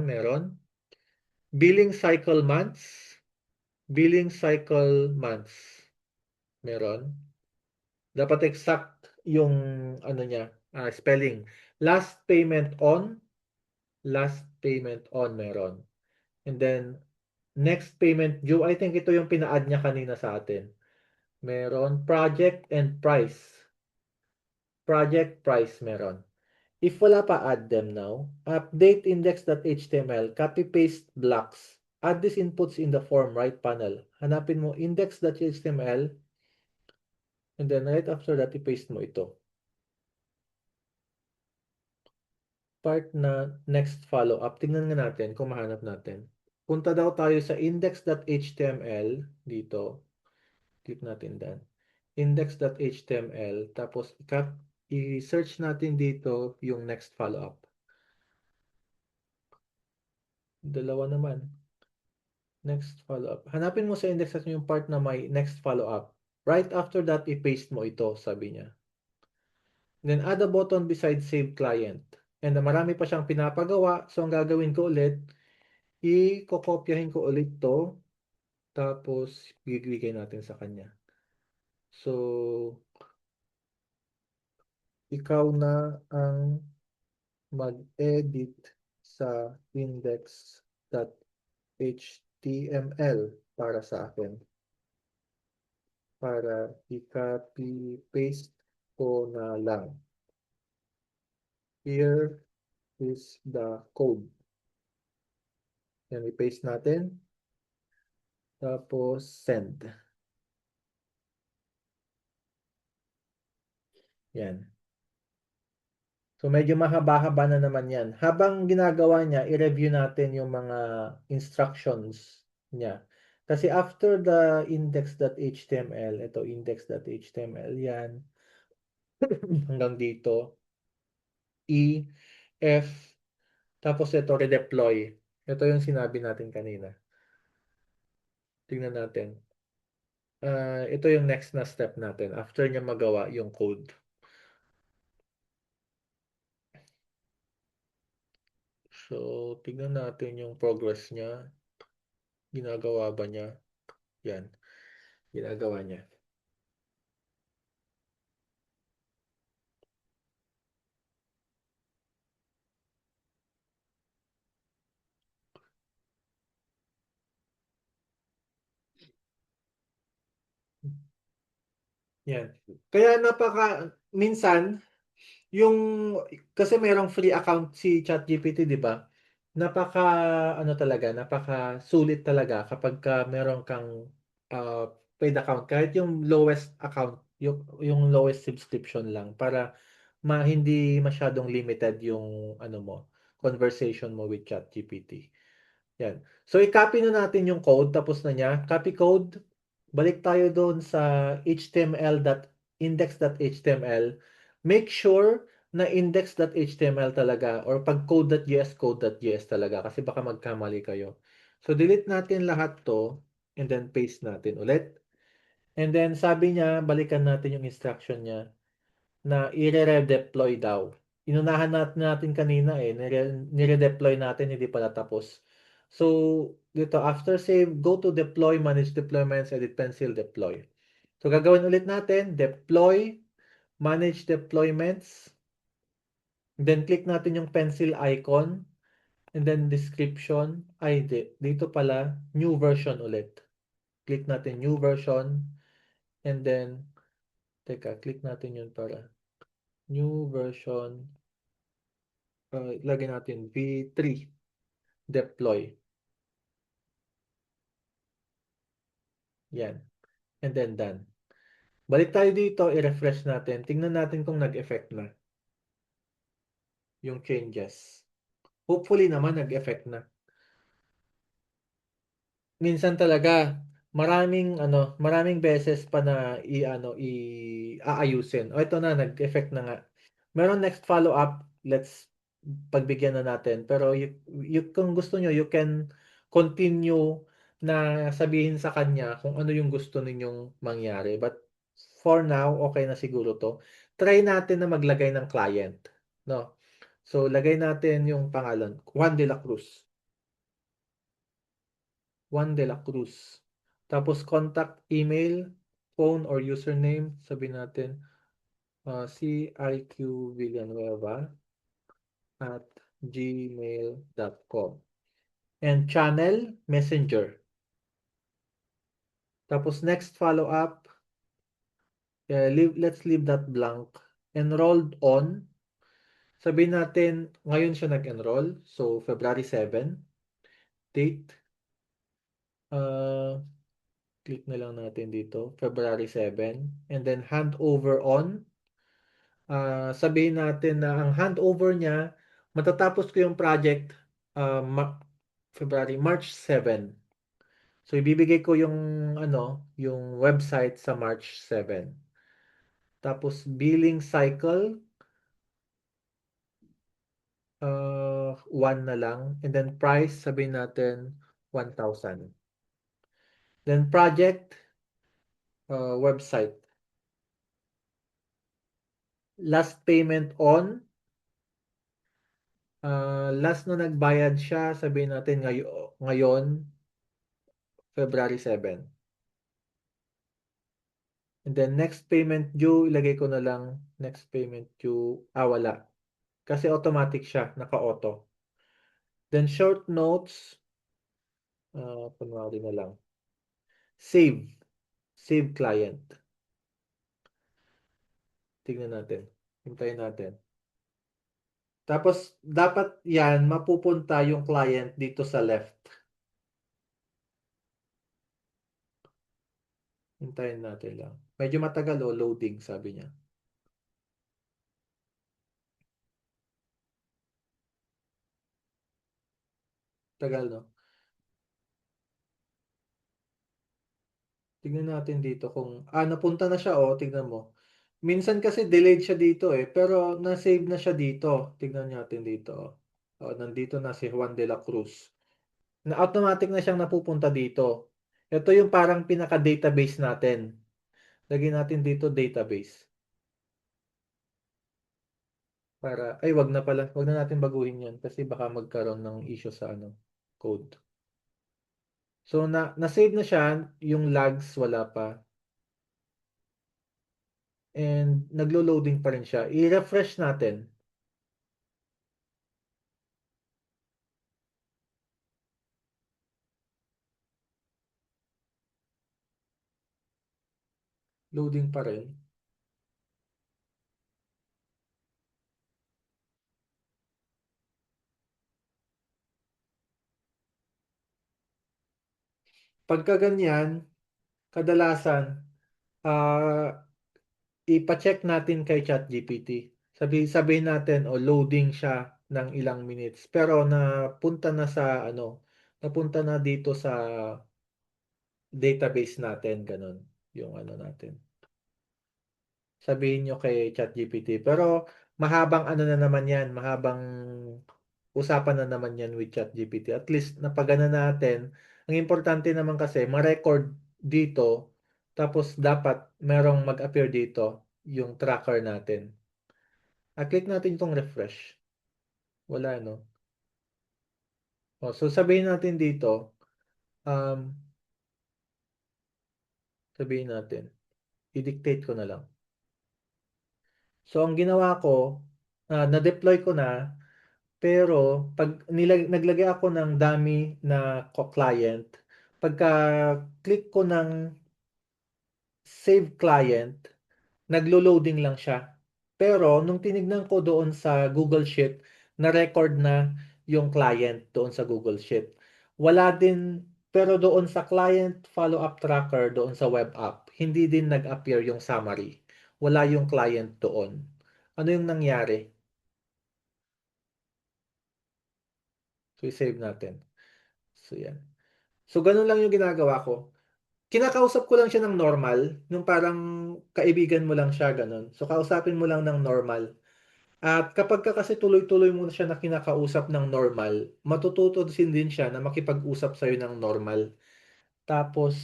meron. Billing cycle months meron. Dapat exact yung ano niya, spelling. Last payment on meron. And then next payment due, I think ito yung pina-add niya kanina sa atin. Meron project and price. Project price meron. If wala pa, add them now. Update index.html, copy-paste blocks. Add these inputs in the form right panel. Hanapin mo index.html and then right after that, i-paste mo ito. Part na next follow-up. Tingnan nga natin kung mahanap natin. Punta daw tayo sa index.html dito. Click natin dan. Index.html. Tapos i-search natin dito yung next follow-up. Dalawa naman. Next follow-up. Hanapin mo sa index natin yung part na may next follow-up. Right after that, i-paste mo ito, sabi niya. Then add a button beside save client. And marami pa siyang pinapagawa. So ang gagawin ko ulit, i-kopyahin ko ulit to. Tapos, bibigay natin sa kanya. So, ikaw na ang mag-edit sa index.html para sa akin. Para i-copy paste ko na lang. Here is the code. Yan, i-paste natin. Tapos, send. Yan. So, medyo mahaba-haba na naman yan. Habang ginagawa niya, i-review natin yung mga instructions niya. Kasi after the index.html, ito index.html, yan. Hanggang dito. E, F, tapos ito redeploy. Ito yung sinabi natin kanina. Tingnan natin. Ito yung next na step natin after niya magawa yung code. So, tingnan natin yung progress niya. Ginagawa ba niya? Yan. Ginagawa niya. Yan. Kaya minsan, yung, kasi merong free account si ChatGPT, di ba? Napaka, ano talaga, napaka sulit talaga kapag meron kang uh, paid account. Kahit yung lowest account, yung lowest subscription lang para hindi masyadong limited yung ano mo, conversation mo with ChatGPT. Yan. So, i-copy na natin yung code. Tapos na niya. Copy code. Balik tayo doon sa index.html. Make sure na index.html talaga or pag code.js, code.js talaga kasi baka magkamali kayo. So, delete natin lahat to and then paste natin ulit. And then, sabi niya, balikan natin yung instruction niya na i-redeploy daw. Inunahan natin kanina nire-deploy natin, hindi pala tapos. So, dito, after save, go to deploy, manage deployments, edit pencil, deploy. So, gagawin ulit natin, deploy, manage deployments, then click natin yung pencil icon, and then description, dito pala, new version ulit. Click natin new version, and then, click natin yun para new version, lagyan natin v3 deploy. Yan. And then done. Balik tayo dito, i-refresh natin. Tingnan natin kung nag-effect na yung changes. Hopefully naman nag-effect na. Minsan talaga maraming beses pa na aayusin. O ito na, nag-effect na nga. Meron next follow-up, let's pagbigyan na natin. Pero kung gusto nyo, you can continue na sabihin sa kanya kung ano yung gusto ninyong mangyari. But for now, okay na siguro to. Try natin na maglagay ng client. No? So, lagay natin yung pangalan, Juan de la Cruz. Juan de la Cruz. Tapos contact email, phone or username, sabihin natin CIQ Villanueva at gmail.com. And channel, messenger. Tapos next follow-up, let's leave that blank. Enrolled on, Sabihin natin, ngayon siya nag-enroll. So, February 7, date. Uh, Click na lang natin dito, February 7. And then, handover on. Sabihin natin na ang handover niya, matatapos ko yung project February, March 7. So, ibibigay ko yung, yung website sa March 7. Tapos, billing cycle, 1 na lang. And then, price, sabihin natin, 1,000. Then, project, website. Last payment on, last na nagbayad siya, sabihin natin ngayon, February 7. And then next payment due, ilagay ko na lang next payment due. Wala. Kasi automatic siya, naka-auto. Then short notes, kunwari na lang. Save. Save client. Tingnan natin. Hintayin natin. Tapos, dapat yan, mapupunta yung client dito sa left. Hintayin natin lang. Medyo matagal loading, sabi niya. Tagal, no? Tingnan natin dito kung, napunta na siya, tignan mo. Minsan kasi delayed siya dito pero na-save na siya dito. Tignan natin dito. Nandito na si Juan de la Cruz. Na automatic na siyang napupunta dito. Ito yung parang pinaka-database natin. Lagyan natin dito database. Wag na pala. Wag na natin baguhin yan kasi baka magkaroon ng issue sa code. So, na-save na siya. Yung lags, wala pa. And naglo-loading pa rin siya. I-refresh natin. Loading pa rin. Pagka ganyan, kadalasan, ipa-check natin kay ChatGPT. Sabihin natin, loading siya ng ilang minutes. Pero napunta na dito sa database natin, ganun, yung natin. Sabihin nyo kay ChatGPT. Pero mahabang na naman yan, mahabang usapan na naman yan with ChatGPT. At least napagana natin. Ang importante naman kasi ma-record dito tapos dapat merong mag-appear dito yung tracker natin. Click natin itong refresh. Wala, no? So sabihin natin dito, um, sabihin natin, i-dictate ko na lang. So ang ginawa ko, na-deploy ko na, pero pag naglagay ako ng dummy na client, pagka click ko ng save client, naglo-loading lang siya. Pero nung tinignan ko doon sa Google Sheet, na-record na yung client doon sa Google Sheet. Wala din, pero doon sa client follow-up tracker doon sa web app, hindi din nag-appear yung summary. Wala yung client doon. Ano yung nangyari? So, i-save natin. So, yan. So, ganun lang yung ginagawa ko. Kinakausap ko lang siya ng normal, nung parang kaibigan mo lang siya, ganun. So, kausapin mo lang ng normal. At kapag ka kasi tuloy-tuloy mo na siya na kinakausap ng normal, matututo din siya na makipag-usap sa'yo ng normal. Tapos,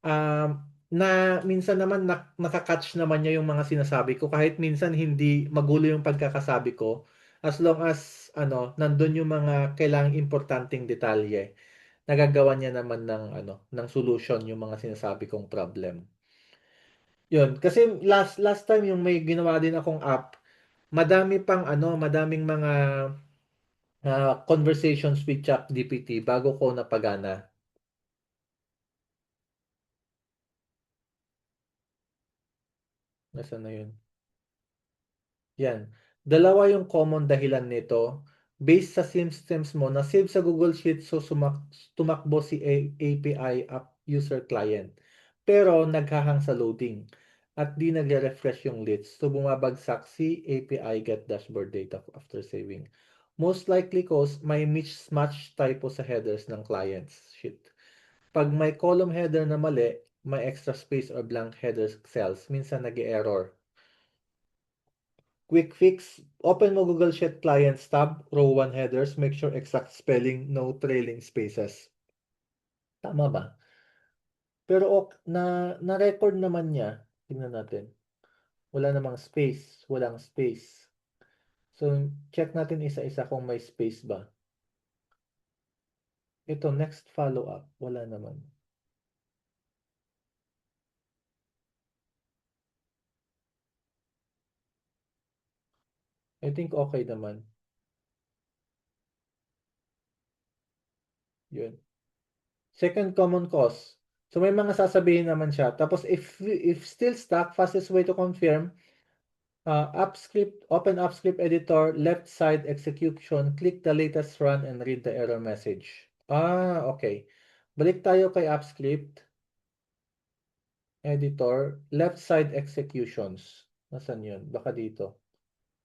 um, minsan naman nakakatch naman niya yung mga sinasabi ko kahit minsan hindi magulo yung pagkakasabi ko as long as nandun yung mga kailangang importanteng detalye. Nagagawa niya naman ng solution yung mga sinasabi kong problem. Yun, kasi last time yung may ginawa din akong app, madaming mga conversations with ChatGPT bago ko napagana. Nasaan na yun? Yan. Dalawa yung common dahilan nito. Based sa systems mo, na-save sa Google Sheets, so tumakbo si API app user client. Pero naghahang sa loading at di nagre-refresh yung list. So bumabagsak si API get dashboard data after saving. Most likely cause may mismatch typo sa headers ng client's sheet. Pag may column header na mali, may extra space or blank header cells, minsan nag-error. Quick fix, open mo Google Sheet Clients tab, row 1 headers, make sure exact spelling, no trailing spaces. Tama ba? Pero na-record naman niya. Tingnan natin. Wala namang space, walang space. So, check natin isa-isa kung may space ba. Ito, next follow-up. Wala naman. I think okay naman. Yun. Second common cause. So, may mga sasabihin naman siya. Tapos, if still stuck, fastest way to confirm, open AppScript editor, left side execution, click the latest run and read the error message. Okay. Balik tayo kay AppScript editor, left side executions. Nasaan yun? Baka dito.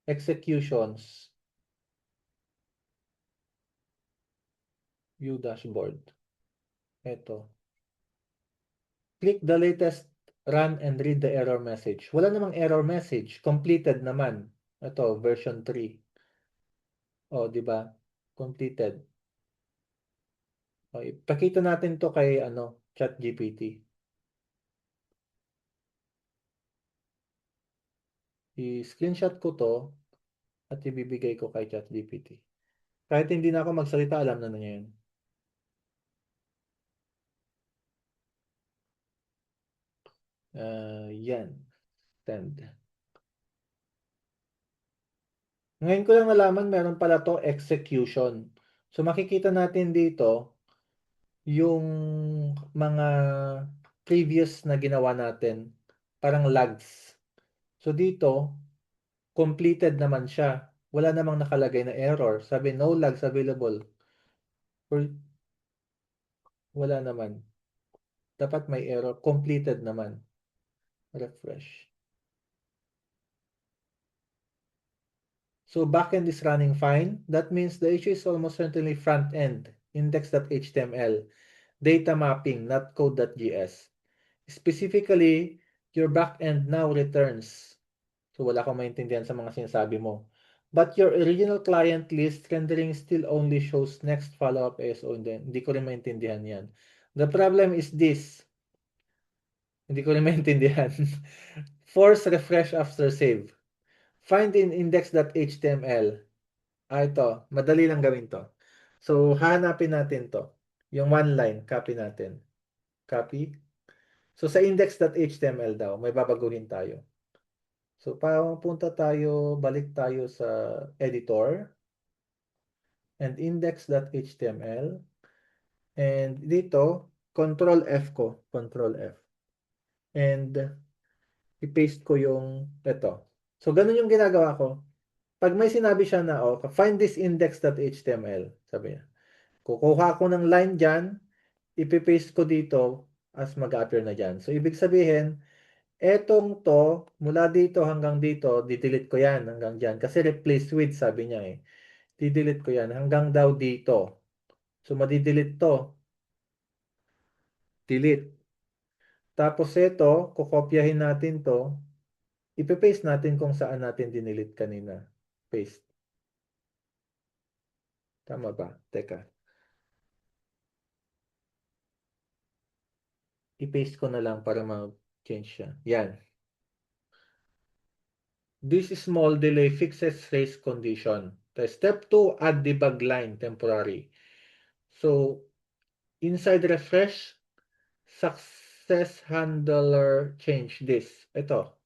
Executions, view dashboard. Ito. Click the latest run and read the error message. Wala namang error message. Completed naman. Ito, version 3. O, di ba? Completed. O, ipakita natin to kay ChatGPT. I-screenshot ko to at ibibigay ko kay ChatGPT. Kahit hindi na ako magsalita, alam na niya yun. Yan. Send. Ngayon ko lang nalaman, meron pala to execution. So makikita natin dito yung mga previous na ginawa natin. Parang logs. So dito, completed naman siya. Wala namang nakalagay na error. Sabi, no logs available. Or, wala naman. Dapat may error. Completed naman. Refresh. So backend is running fine. That means the issue is almost certainly front end, index.html, data mapping, not code.js. Specifically, your backend now returns. So wala kang maintindihan sa mga sinasabi mo. But your original client list rendering still only shows next follow-up ASO. Hindi ko rin maintindihan yan. The problem is this. Hindi ko rin maintindihan. Force refresh after save. Find in index.html. Ito. Madali lang gawin to. So, hanapin natin to. Yung one line, copy natin. Copy. So, sa index.html daw, may babaguhin tayo. So, punta tayo, balik tayo sa editor and index.html. And dito, control F ko. Control F. And i-paste ko yung ito. So, ganun yung ginagawa ko. Pag may sinabi siya na, find this index.html, sabi niya. Kukuha ko ng line dyan, ipipaste ko dito as mag-appear na dyan. So, ibig sabihin, etong to, mula dito hanggang dito, di-delete ko yan hanggang dyan. Kasi replace with, sabi niya eh. Di-delete ko yan hanggang daw dito. So, madi-delete to. Delete. Tapos ito, kukopyahin natin to. Ipipaste natin kung saan natin dinilit kanina. Paste. Tama ba? Teka. I-paste ko na lang para ma-change siya. Yan. This small delay fixes race condition. Step 2, add debug line temporary. So, inside refresh, success handler change this. Ito.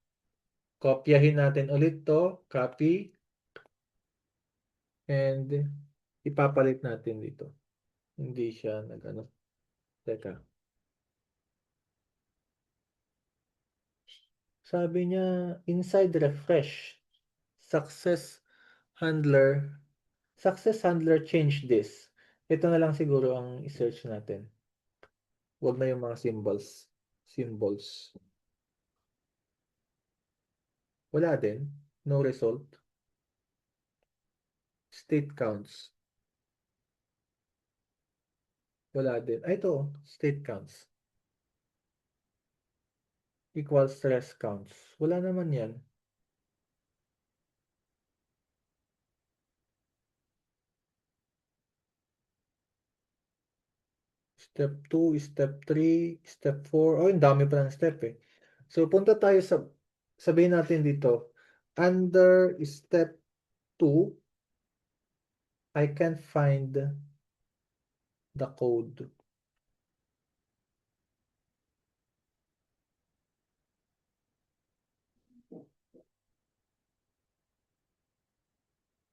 Kopyahin natin ulit to. Copy. And ipapalit natin dito. Hindi siya nag-ano. Teka. Sabi niya, inside refresh, success handler, success handler change this. Ito na lang siguro ang i-search natin. Wag na yung mga symbols. Symbols. Wala din. No result. State counts. Wala din. Ay, ito. State counts. Equals stress counts. Wala naman yan. Step 2, step 3, step 4. Oh, yung dami pa ng step eh. So, punta tayo sa, sabihin natin dito, under step 2, I can find the code.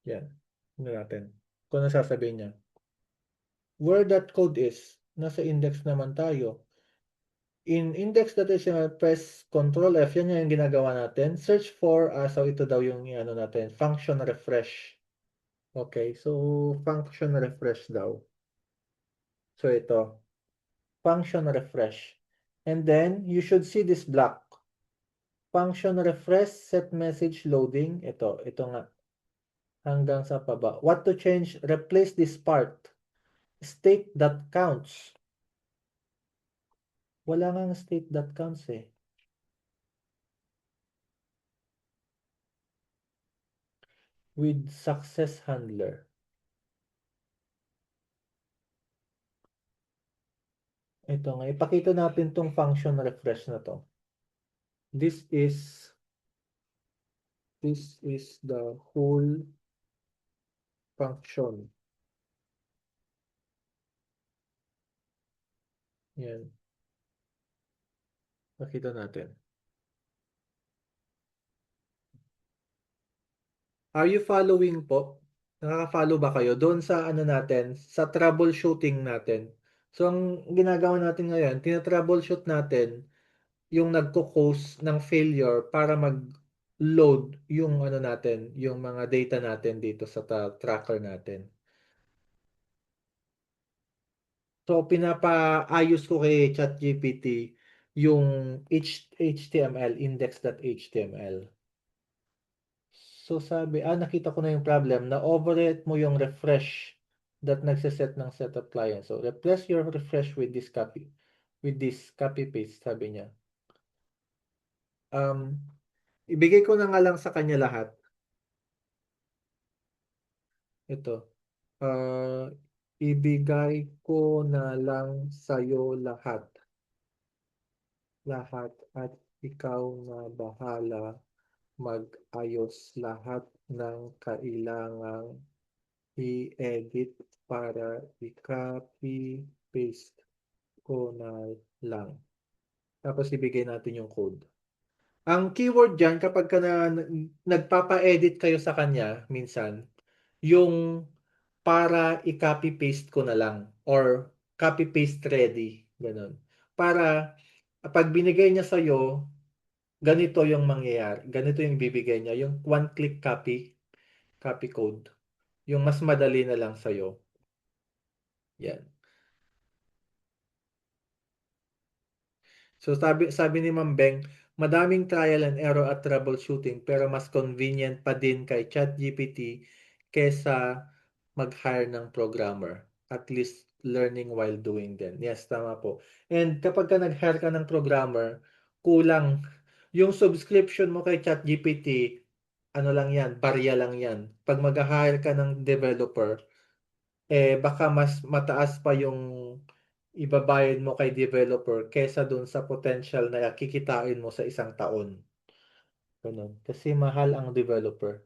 Yan. Ano natin. Kung ano sasabihin niya. Where that code is, nasa index naman tayo. In index.html, press Ctrl F. Yan yung ginagawa natin. Search for, so ito daw yung ano natin, function refresh. Okay, so function refresh daw. So ito, function refresh. And then, you should see this block. Function refresh, set message loading. Ito nga. Hanggang sa baba. What to change? Replace this part. State that counts. Wala nga state that counts eh. With success handler. Ito nga. Ipakita natin tong function refresh na to. This is the whole function. Yan. Pakita natin. Are you following po? Nakaka-follow ba kayo doon sa ano natin, sa troubleshooting natin? So, ang ginagawa natin ngayon, tina-troubleshoot natin yung nagko-cause ng failure para mag-load yung ano natin, yung mga data natin dito sa tracker natin. So, pinapaayos ko kay ChatGPT yung HTML, index.html. So sabi, nakita ko na yung problem, na overwrite mo yung refresh that nagsiset ng setup client. So replace your refresh with this copy paste, sabi niya. Ibigay ko na nga lang sa kanya lahat. Ito. Ibigay ko na lang sa'yo lahat. Lahat at ikaw na bahala mag-ayos lahat ng kailangang i-edit para i-copy paste ko na lang. Tapos ibigay natin yung code. Ang keyword dyan, kapag nagpapa-edit kayo sa kanya, minsan, yung para i-copy paste ko na lang or copy paste ready, ganun. Para pag binigay niya sa'yo, ganito yung mangyayari. Ganito yung bibigay niya. Yung one-click copy code. Yung mas madali na lang sa'yo. Yan. So sabi ni Ma'am Beng, madaming trial and error at troubleshooting pero mas convenient pa din kay ChatGPT kesa mag-hire ng programmer. At least learning while doing din. Yes, tama po. And kapag ka nag-hire ka ng programmer, kulang. Yung subscription mo kay ChatGPT, ano lang yan, barya lang yan. Pag mag-hire ka ng developer, baka mas mataas pa yung ibabayad mo kay developer kesa dun sa potential na kikitain mo sa isang taon. Ganun. Kasi mahal ang developer.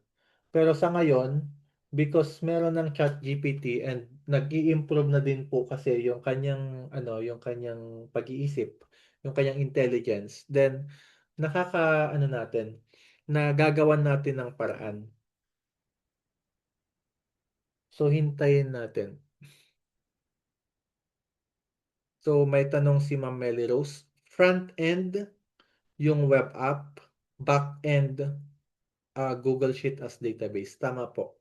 Pero sa ngayon, because meron ng ChatGPT and nag-i-improve na din po kasi yung kanyang yung kanyang pag-iisip, yung kanyang intelligence, then natin, nagagawan natin ng paraan. So hintayin natin. So may tanong si Ma'am Melly Rose, front end yung web app, back end Google Sheet as database. Tama po.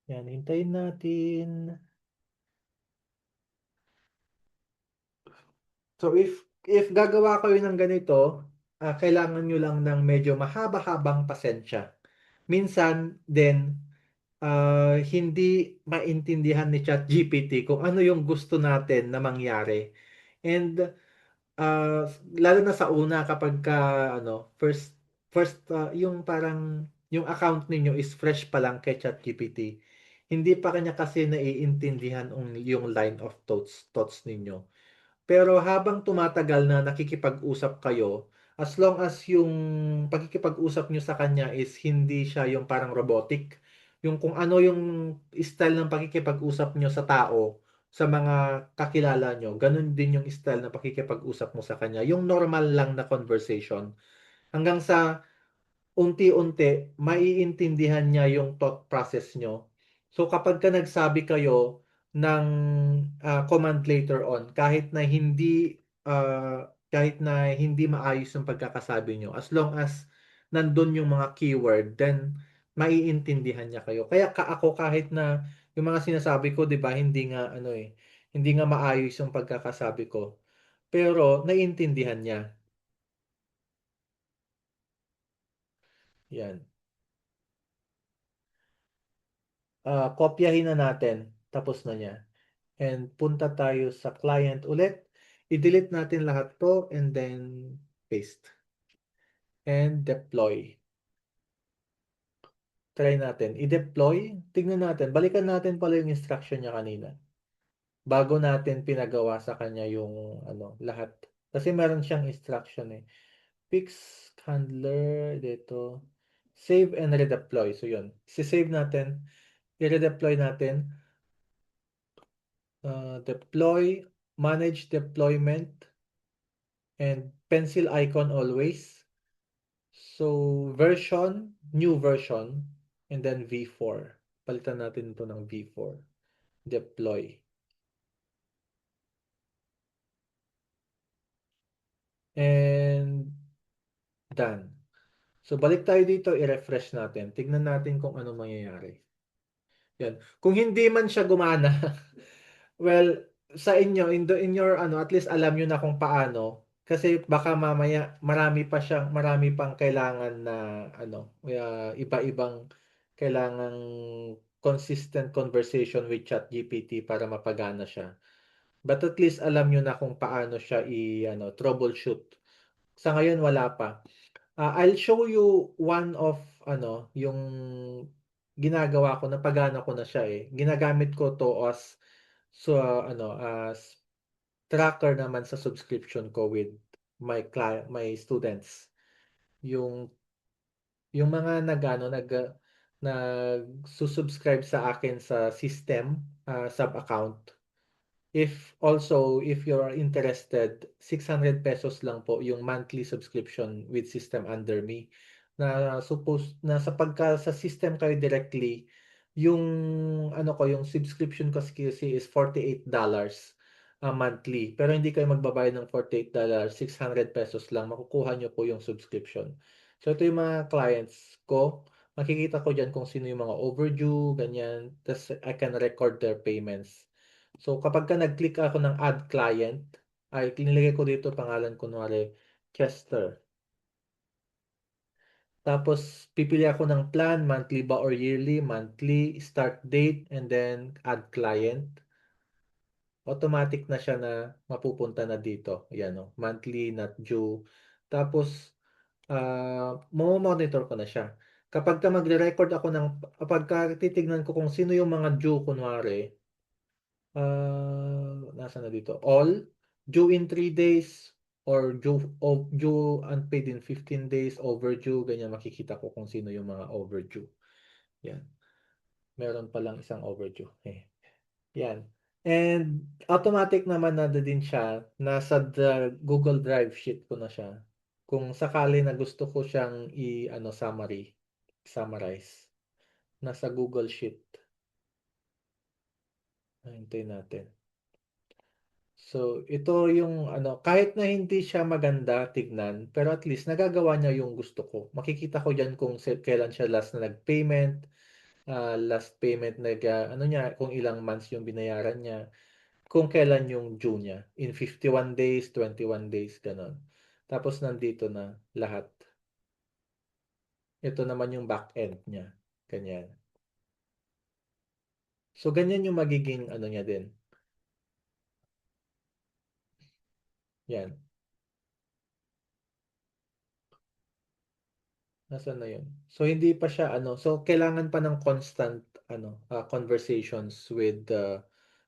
Yan, hintayin natin. So if gagawa kayo ng ganito, kailangan nyo lang ng medyo mahaba-habang pasensya. Minsan din, hindi maintindihan ni ChatGPT kung ano yung gusto natin na mangyari. And lalo na sa una kapag ka ano, first yung parang yung account ninyo is fresh pa lang kay ChatGPT. Hindi pa kanya kasi naiintindihan yung line of thoughts ninyo. Pero habang tumatagal na nakikipag-usap kayo, as long as yung pagkikipag-usap nyo sa kanya is hindi siya yung parang robotic, yung kung ano yung style ng pakikipag-usap nyo sa tao, sa mga kakilala nyo, ganun din yung style ng pakikipag-usap mo sa kanya. Yung normal lang na conversation. Hanggang sa unti-unti maiintindihan niya yung thought process nyo. So kapag ka nagsabi kayo ng command later on, kahit na hindi maayos yung pagkakasabi nyo, as long as nandun yung mga keyword, then maiintindihan niya kayo. Kaya ako kahit na yung mga sinasabi ko, 'di ba, hindi nga maayos yung pagkakasabi ko. Pero naiintindihan niya. Yan. Kopyahin na natin. Tapos na niya. And punta tayo sa client ulit. I-delete natin lahat to and then paste. And deploy. Try natin. I-deploy. Tignan natin. Balikan natin pala yung instruction niya kanina. Bago natin pinagawa sa kanya yung lahat. Kasi meron siyang instruction eh. Fix handler dito. Save and redeploy. So yun. Si-save natin. I-redeploy natin. Deploy. Manage deployment. And pencil icon always. So, new version, and then V4. Palitan natin ito ng V4. Deploy. And done. So, balik tayo dito, i-refresh natin. Tignan natin kung ano mangyayari. Yan. Kung hindi man siya gumana, well, sa inyo, in your at least alam nyo na kung paano. Kasi baka mamaya marami pang kailangan na iba-ibang kailangang consistent conversation with ChatGPT para mapagana siya. But at least alam nyo na kung paano siya troubleshoot. Sa ngayon wala pa. I'll show you one of yung ginagawa ko, napagana ko na siya eh. Ginagamit ko to as tracker naman sa subscription ko with my students. Yung yung mga nag-subscribe sa akin sa system, sub-account. If you're interested, 600 pesos lang po yung monthly subscription with system under me. Na sa sa system kayo directly, yung yung subscription ko kasi is $48 monthly. Pero hindi kayo magbabayad ng $48, 600 pesos lang makukuha nyo po yung subscription. So ito yung mga clients ko. Makikita ko dyan kung sino yung mga overdue, ganyan. Tapos I can record their payments. So, kapag ka nag-click ako ng add client, ay nilagay ko dito pangalan kunwari Chester. Tapos, pipili ako ng plan, monthly ba or yearly, monthly, start date, and then add client. Automatic na siya na mapupunta na dito. Yan o, monthly, not due. Tapos, monitor ko na siya. Kapag ka titignan ko kung sino yung mga due, kunwari, nasa na dito? All, due in 3 days, or due unpaid in 15 days, overdue, ganyan makikita ko kung sino yung mga overdue. Yan. Meron palang isang overdue. Yan. And automatic naman na din siya. Nasa Google Drive sheet ko na siya. Kung sakali na gusto ko siyang summarize. Nasa Google Sheet. Hintayin natin. So, ito yung kahit na hindi siya maganda tignan, pero at least nagagawa niya yung gusto ko. Makikita ko diyan kung kailan siya last na nag-payment, last payment ano niya, kung ilang months yung binayaran niya, kung kailan yung due niya. In 51 days, 21 days, gano'n. Tapos nandito na lahat. Ito naman yung back end niya. Ganyan. So, ganyan yung magiging ano niya din. Yan. Nasaan na yun? So, hindi pa siya ano. So, kailangan pa ng constant conversations with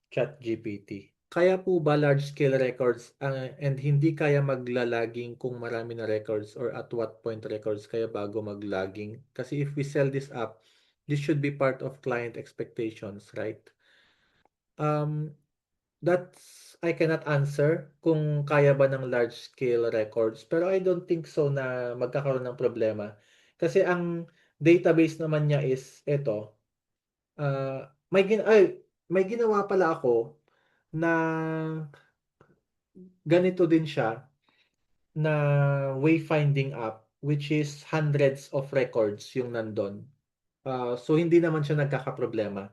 ChatGPT. Kaya po ba large scale records and hindi kaya maglalaging kung marami na records or at what point records kaya bago maglogging? Kasi if we sell this app, this should be part of client expectations, right? Um, that's I cannot answer kung kaya ba ng large scale records, pero I don't think so na magkakaroon ng problema. Kasi ang database naman niya is ito, may ginawa pala ako na ganito din siya na wayfinding app which is hundreds of records yung nandun. So hindi naman siya nagkakaproblema.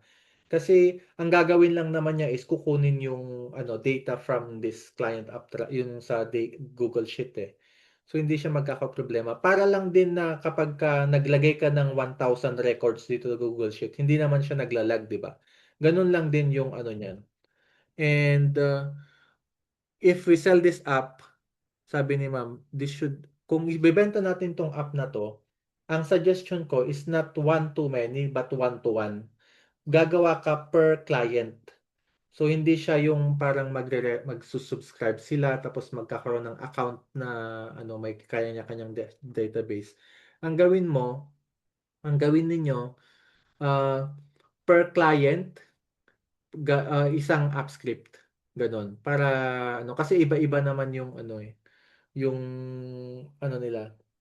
Kasi ang gagawin lang naman niya is kukunin yung data from this client app yung sa Google Sheet eh. So hindi siya magkakaproblema. Para lang din na kapag ka naglagay ka ng 1,000 records dito sa Google Sheet, hindi naman siya naglalag, 'di ba? Ganun lang din yung ano niyan. And if we sell this app, sabi ni ma'am, kung ibebenta natin tong app na to, ang suggestion ko is not one to many, but one to one. Gagawa ka per client. So, hindi siya yung parang magsusubscribe sila, tapos magkakaroon ng account na may kaya niya kanyang database. Ang gawin ninyo, uh, per client, isang app script. Ganon. Para, kasi iba-iba naman yung yung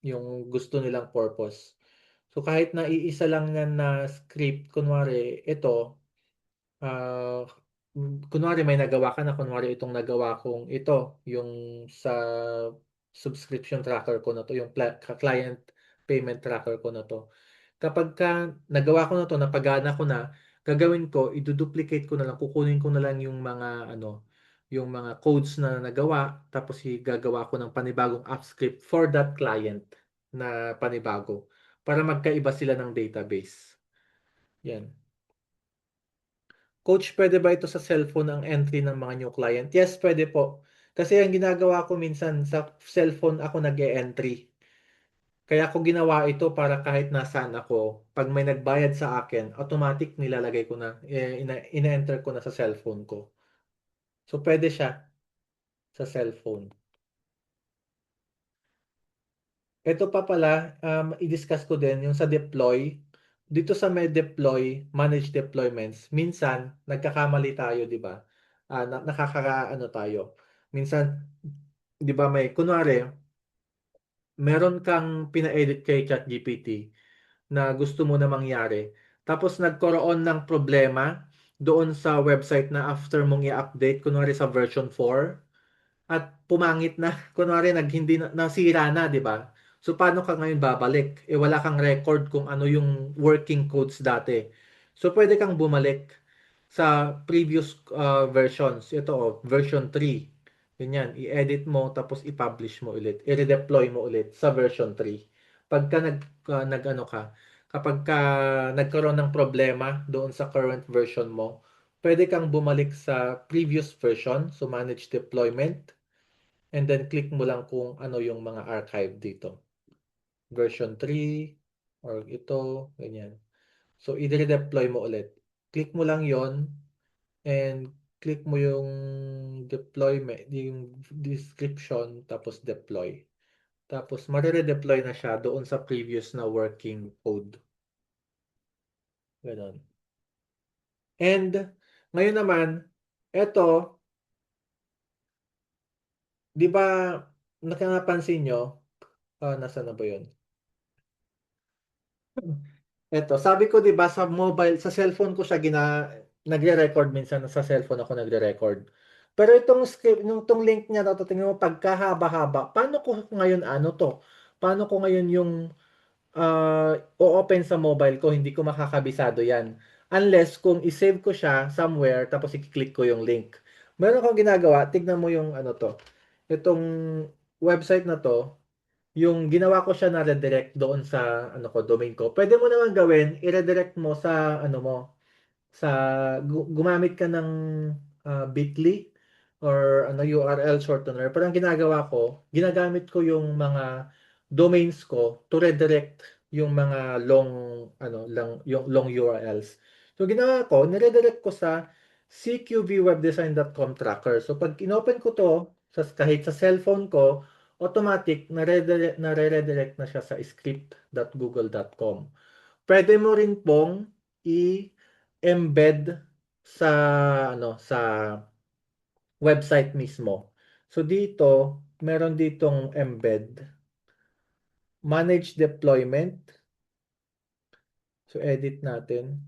yung gusto nilang purpose. So kahit na iisa lang yan na script, kunwari ito, ah, kunwari may nagawa ka na, kunwari itong nagawa kong ito, yung sa subscription tracker ko na to, yung client payment tracker ko na to. Kapag nagawa ko na to, napagana ko na, gagawin ko, iduduplicate ko na lang, kukunin ko na lang yung mga codes na nagawa, tapos gagawa ko ng panibagong app script for that client na panibago para magkaiba sila ng database. Yan. Coach, pwede ba ito sa cellphone ang entry ng mga new client? Yes, pwede po. Kasi ang ginagawa ko minsan sa cellphone ako nag-e-entry. Kaya ko ginawa ito para kahit nasaan ako, pag may nagbayad sa akin, automatic nilalagay ko na, ina-enter ko na sa cellphone ko. So, pwede siya sa cellphone. Ito pa pala, i-discuss ko din yung sa deploy. Dito sa may deploy, manage deployments, minsan nagkakamali tayo, di ba? Nakaka-ano tayo. Minsan, di ba kunwari, meron kang pina-edit kay ChatGPT na gusto mo na mangyari. Tapos nagkaroon ng problema doon sa website na after mong i-update, kunwari sa version 4, at pumangit na, kunwari hindi nasira na, 'di ba? So paano ka ngayon babalik? Wala kang record kung ano yung working codes dati. So pwede kang bumalik sa previous versions. Ito version 3. Ganyan, i-edit mo tapos i-publish mo ulit, i-redeploy mo ulit sa version 3. Pagka nag-ano ka, kapag nagkaroon ng problema doon sa current version mo, pwede kang bumalik sa previous version, so manage deployment, and then click mo lang kung ano yung mga archive dito. Version 3 or ito, ganyan. So, i-redeploy mo ulit. Click mo lang yon and click mo yung deployment, yung description, tapos deploy. Tapos, mariredeploy na siya doon sa previous na working code. Ganon. And, ngayon naman, eto, di ba, napansin nyo, nasa na ba yun? Eto, sabi ko 'di ba sa mobile, sa cellphone ko siya nagre-record minsan sa cellphone ako nagre-record. Pero itong script, itong link niya to, tingnan mo pagkahaba-haba. Paano ko ngayon ano to? Paano ko ngayon yung o-open sa mobile ko, hindi ko makakabisado yan. Unless kung isave ko siya somewhere, tapos i-click ko yung link. Meron akong ginagawa, tignan mo yung ano to. Itong website na to, yung ginawa ko siya na redirect doon sa ano ko, domain ko. Pwede mo naman gawin, i-redirect mo sa ano mo, sa gumamit ka ng Bitly or ano URL shortener. Pero ang ginagawa ko, ginagamit ko yung mga domains ko to redirect yung mga long yung long URLs. So ginawa ko, niredirect ko sa cqvwebdesign.com tracker. So pag inopen ko to kahit sa cellphone ko, automatic nare-redirect na siya sa script.google.com. Pwede mo rin pong i-embed sa sa website mismo. So dito, meron ditong embed, manage deployment. So edit natin.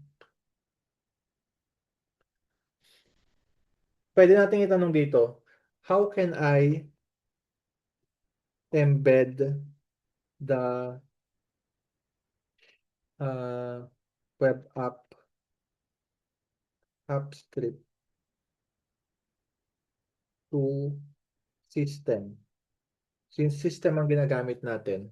Pwede natin itanong dito, how can I embed the uh, web app script to system? Since system ang ginagamit natin.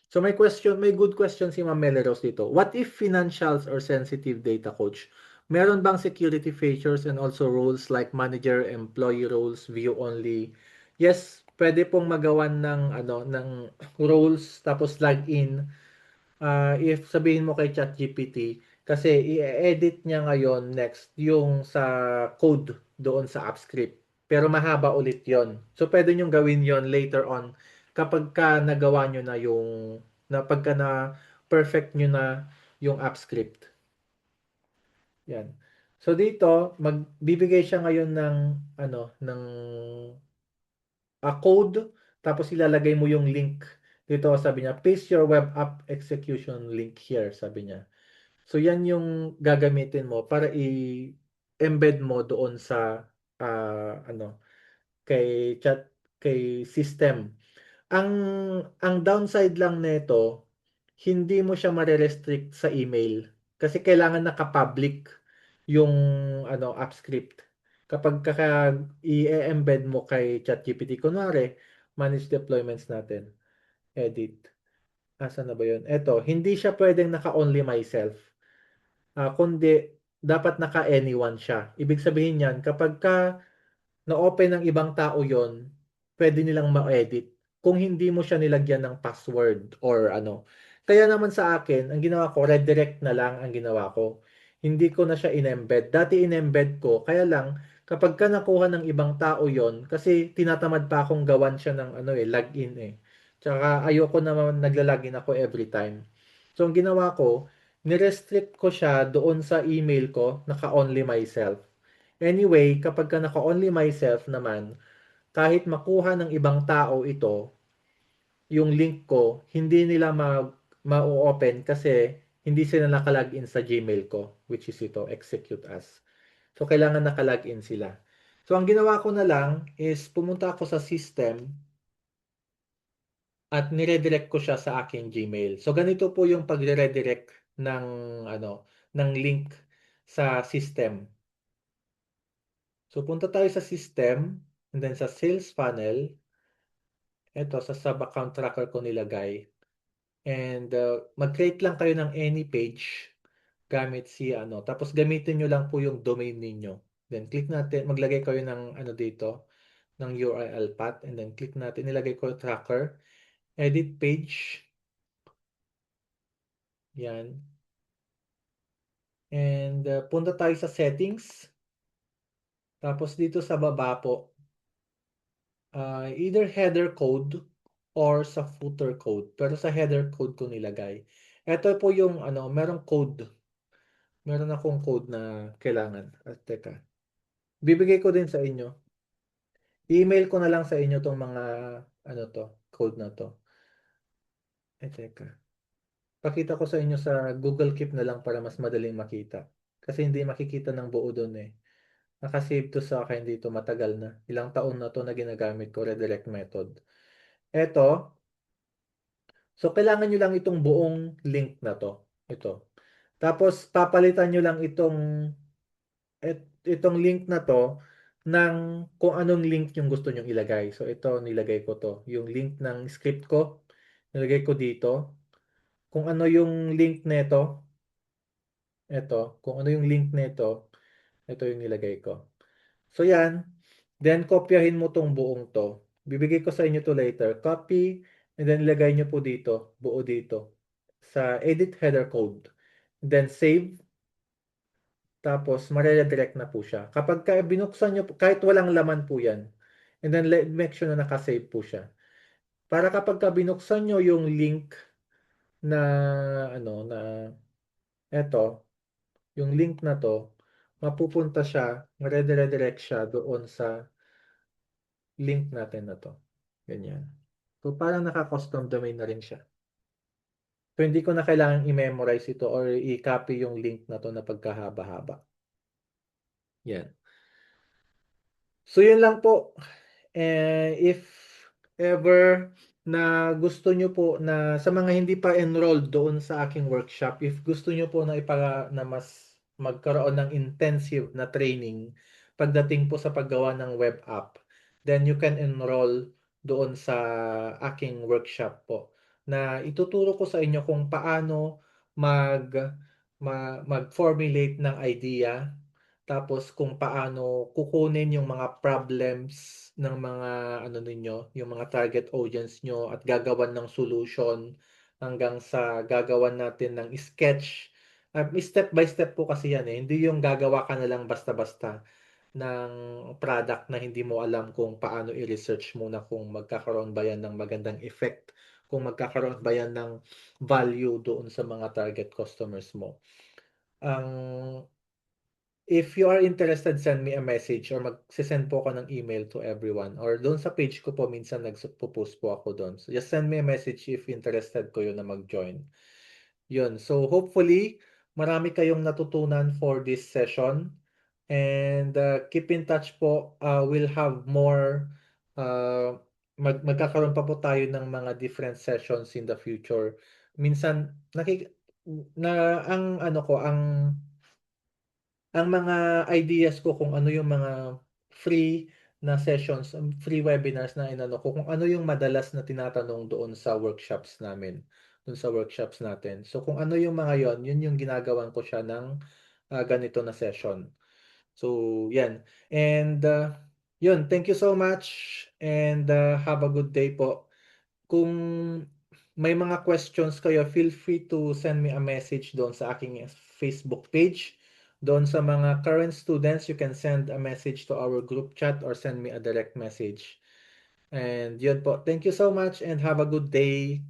So may good question si Ma'am Meleros dito. What if financials or sensitive data, coach? Meron bang security features and also roles like manager, employee roles, view only? Yes, pwede pong magawan ng ng roles tapos login. If sabihin mo kay ChatGPT, kasi i-edit niya ngayon next yung sa code doon sa app script. Pero mahaba ulit yon. So, pwede nyo gawin yon later on kapag ka nagawa nyo na yung, na pagka na perfect nyo na yung app script. Yan. So, dito, magbibigay siya ngayon ng, ng code, tapos ilalagay mo yung link. Dito, sabi niya, paste your web app execution link here, sabi niya. So yan yung gagamitin mo para i-embed mo doon sa kay chat kay system. Ang downside lang nito, hindi mo siya mare-restrict sa email kasi kailangan naka-public yung app script. Kapag i-embed mo kay ChatGPT, kunwari, manage deployments natin, edit. Asa na ba yun? Eto, hindi siya pwedeng naka-only myself. Kundi dapat naka-anyone siya. Ibig sabihin niyan, kapag na-open ng ibang tao yon, pwede nilang ma-edit kung hindi mo siya nilagyan ng password or ano. Kaya naman sa akin, ang ginawa ko, redirect na lang ang ginawa ko. Hindi ko na siya in-embed. Dati in-embed ko, kaya lang, kapag nakuha ng ibang tao yon, kasi tinatamad pa akong gawan siya ng login eh. Tsaka ayoko naman nagla-login ako every time. So ang ginawa ko, nirestrict ko siya doon sa email ko, naka-only myself. Anyway, kapag naka-only myself naman, kahit makuha ng ibang tao ito, yung link ko, hindi nila ma-open kasi hindi sila nakalagin sa Gmail ko, which is ito, execute as. So, kailangan nakalagin sila. So, ang ginawa ko na lang is pumunta ako sa system at nire-direct ko siya sa aking Gmail. So, ganito po yung pagre-redirect ng, ng link sa system. So, punta tayo sa system and then sa sales funnel. Ito, sa sub-account tracker ko nilagay. And mag-create lang kayo ng any page gamit si Tapos gamitin nyo lang po yung domain ninyo. Then click natin, maglagay kayo ng dito, ng URL path. And then click natin, nilagay ko tracker. Edit page. Yan. And punta tayo sa settings. Tapos dito sa baba po, either header code or sa footer code. Pero sa header code ko nilagay. Ito po yung merong code. Meron akong code na kailangan. Teka. Bibigay ko din sa inyo. Email ko na lang sa inyo tong mga code na to. Teka. Pakita ko sa inyo sa Google Keep na lang para mas madaling makita. Kasi hindi makikita ng buo doon eh. Nakasave to sa akin dito matagal na. Ilang taon na to na ginagamit ko, redirect method. Eto, so kailangan nyo lang itong buong link na to. Ito. Tapos papalitan nyo lang itong link na to ng kung anong link yung gusto nyong ilagay. So ito, nilagay ko to. Yung link ng script ko, nilagay ko dito. Kung ano yung link nito, ito. Kung ano yung link nito, ito yung nilagay ko. So yan, then kopyahin mo tong buong to. Bibigay ko sa inyo to later. Copy, and then ilagay nyo po dito, buo dito, sa edit header code. Then save, tapos maredirect na po siya. Kapag binuksan nyo, kahit walang laman po yan, and then make sure na nakasave po siya. Para kapag binuksan nyo yung link na, ano, na, eto, yung link na to, mapupunta siya, maredirect siya doon sa link natin na to. Ganyan. So, parang naka-custom domain na rin siya. So, hindi ko na kailangan i-memorize ito or i-copy yung link na to na pagkahaba-haba. Yan. So, yun lang po. If ever na gusto nyo po na sa mga hindi pa enrolled doon sa aking workshop, if gusto nyo po na na mas magkaroon ng intensive na training pagdating po sa paggawa ng web app, then you can enroll doon sa aking workshop po na ituturo ko sa inyo kung paano mag mag-formulate ng idea, tapos kung paano kukunin yung mga problems ng mga ano ninyo, yung mga target audience nyo at gagawan ng solution hanggang sa gagawan natin ng sketch. Step by step po kasi yan eh. Hindi yung gagawa ka na lang basta-basta ng product na hindi mo alam kung paano i-research muna kung magkakaroon ba yan ng magandang effect, kung magkakaroon ba yan ng value doon sa mga target customers mo. Ang If you are interested, send me a message or mag-send po ako ng email to everyone. Or doon sa page ko po, minsan nagpo-post po ako doon. So just send me a message if interested kayo na mag-join. Yun. So hopefully, marami kayong natutunan for this session. And keep in touch po. We'll have more, uh, magkakaroon pa po tayo ng mga different sessions in the future. Minsan, ang ano ko, ang mga ideas ko kung ano yung mga free na sessions, free webinars na inano ko, kung ano yung madalas na tinatanong doon sa workshops namin, doon sa workshops natin. So kung ano yung mga yon, yun yung ginagawan ko siya ng ganito na session. So yan. And yun, thank you so much and have a good day po. Kung may mga questions kayo, feel free to send me a message doon sa aking Facebook page. Doon sa mga current students, you can send a message to our group chat or send me a direct message. And yun po. Thank you so much and have a good day.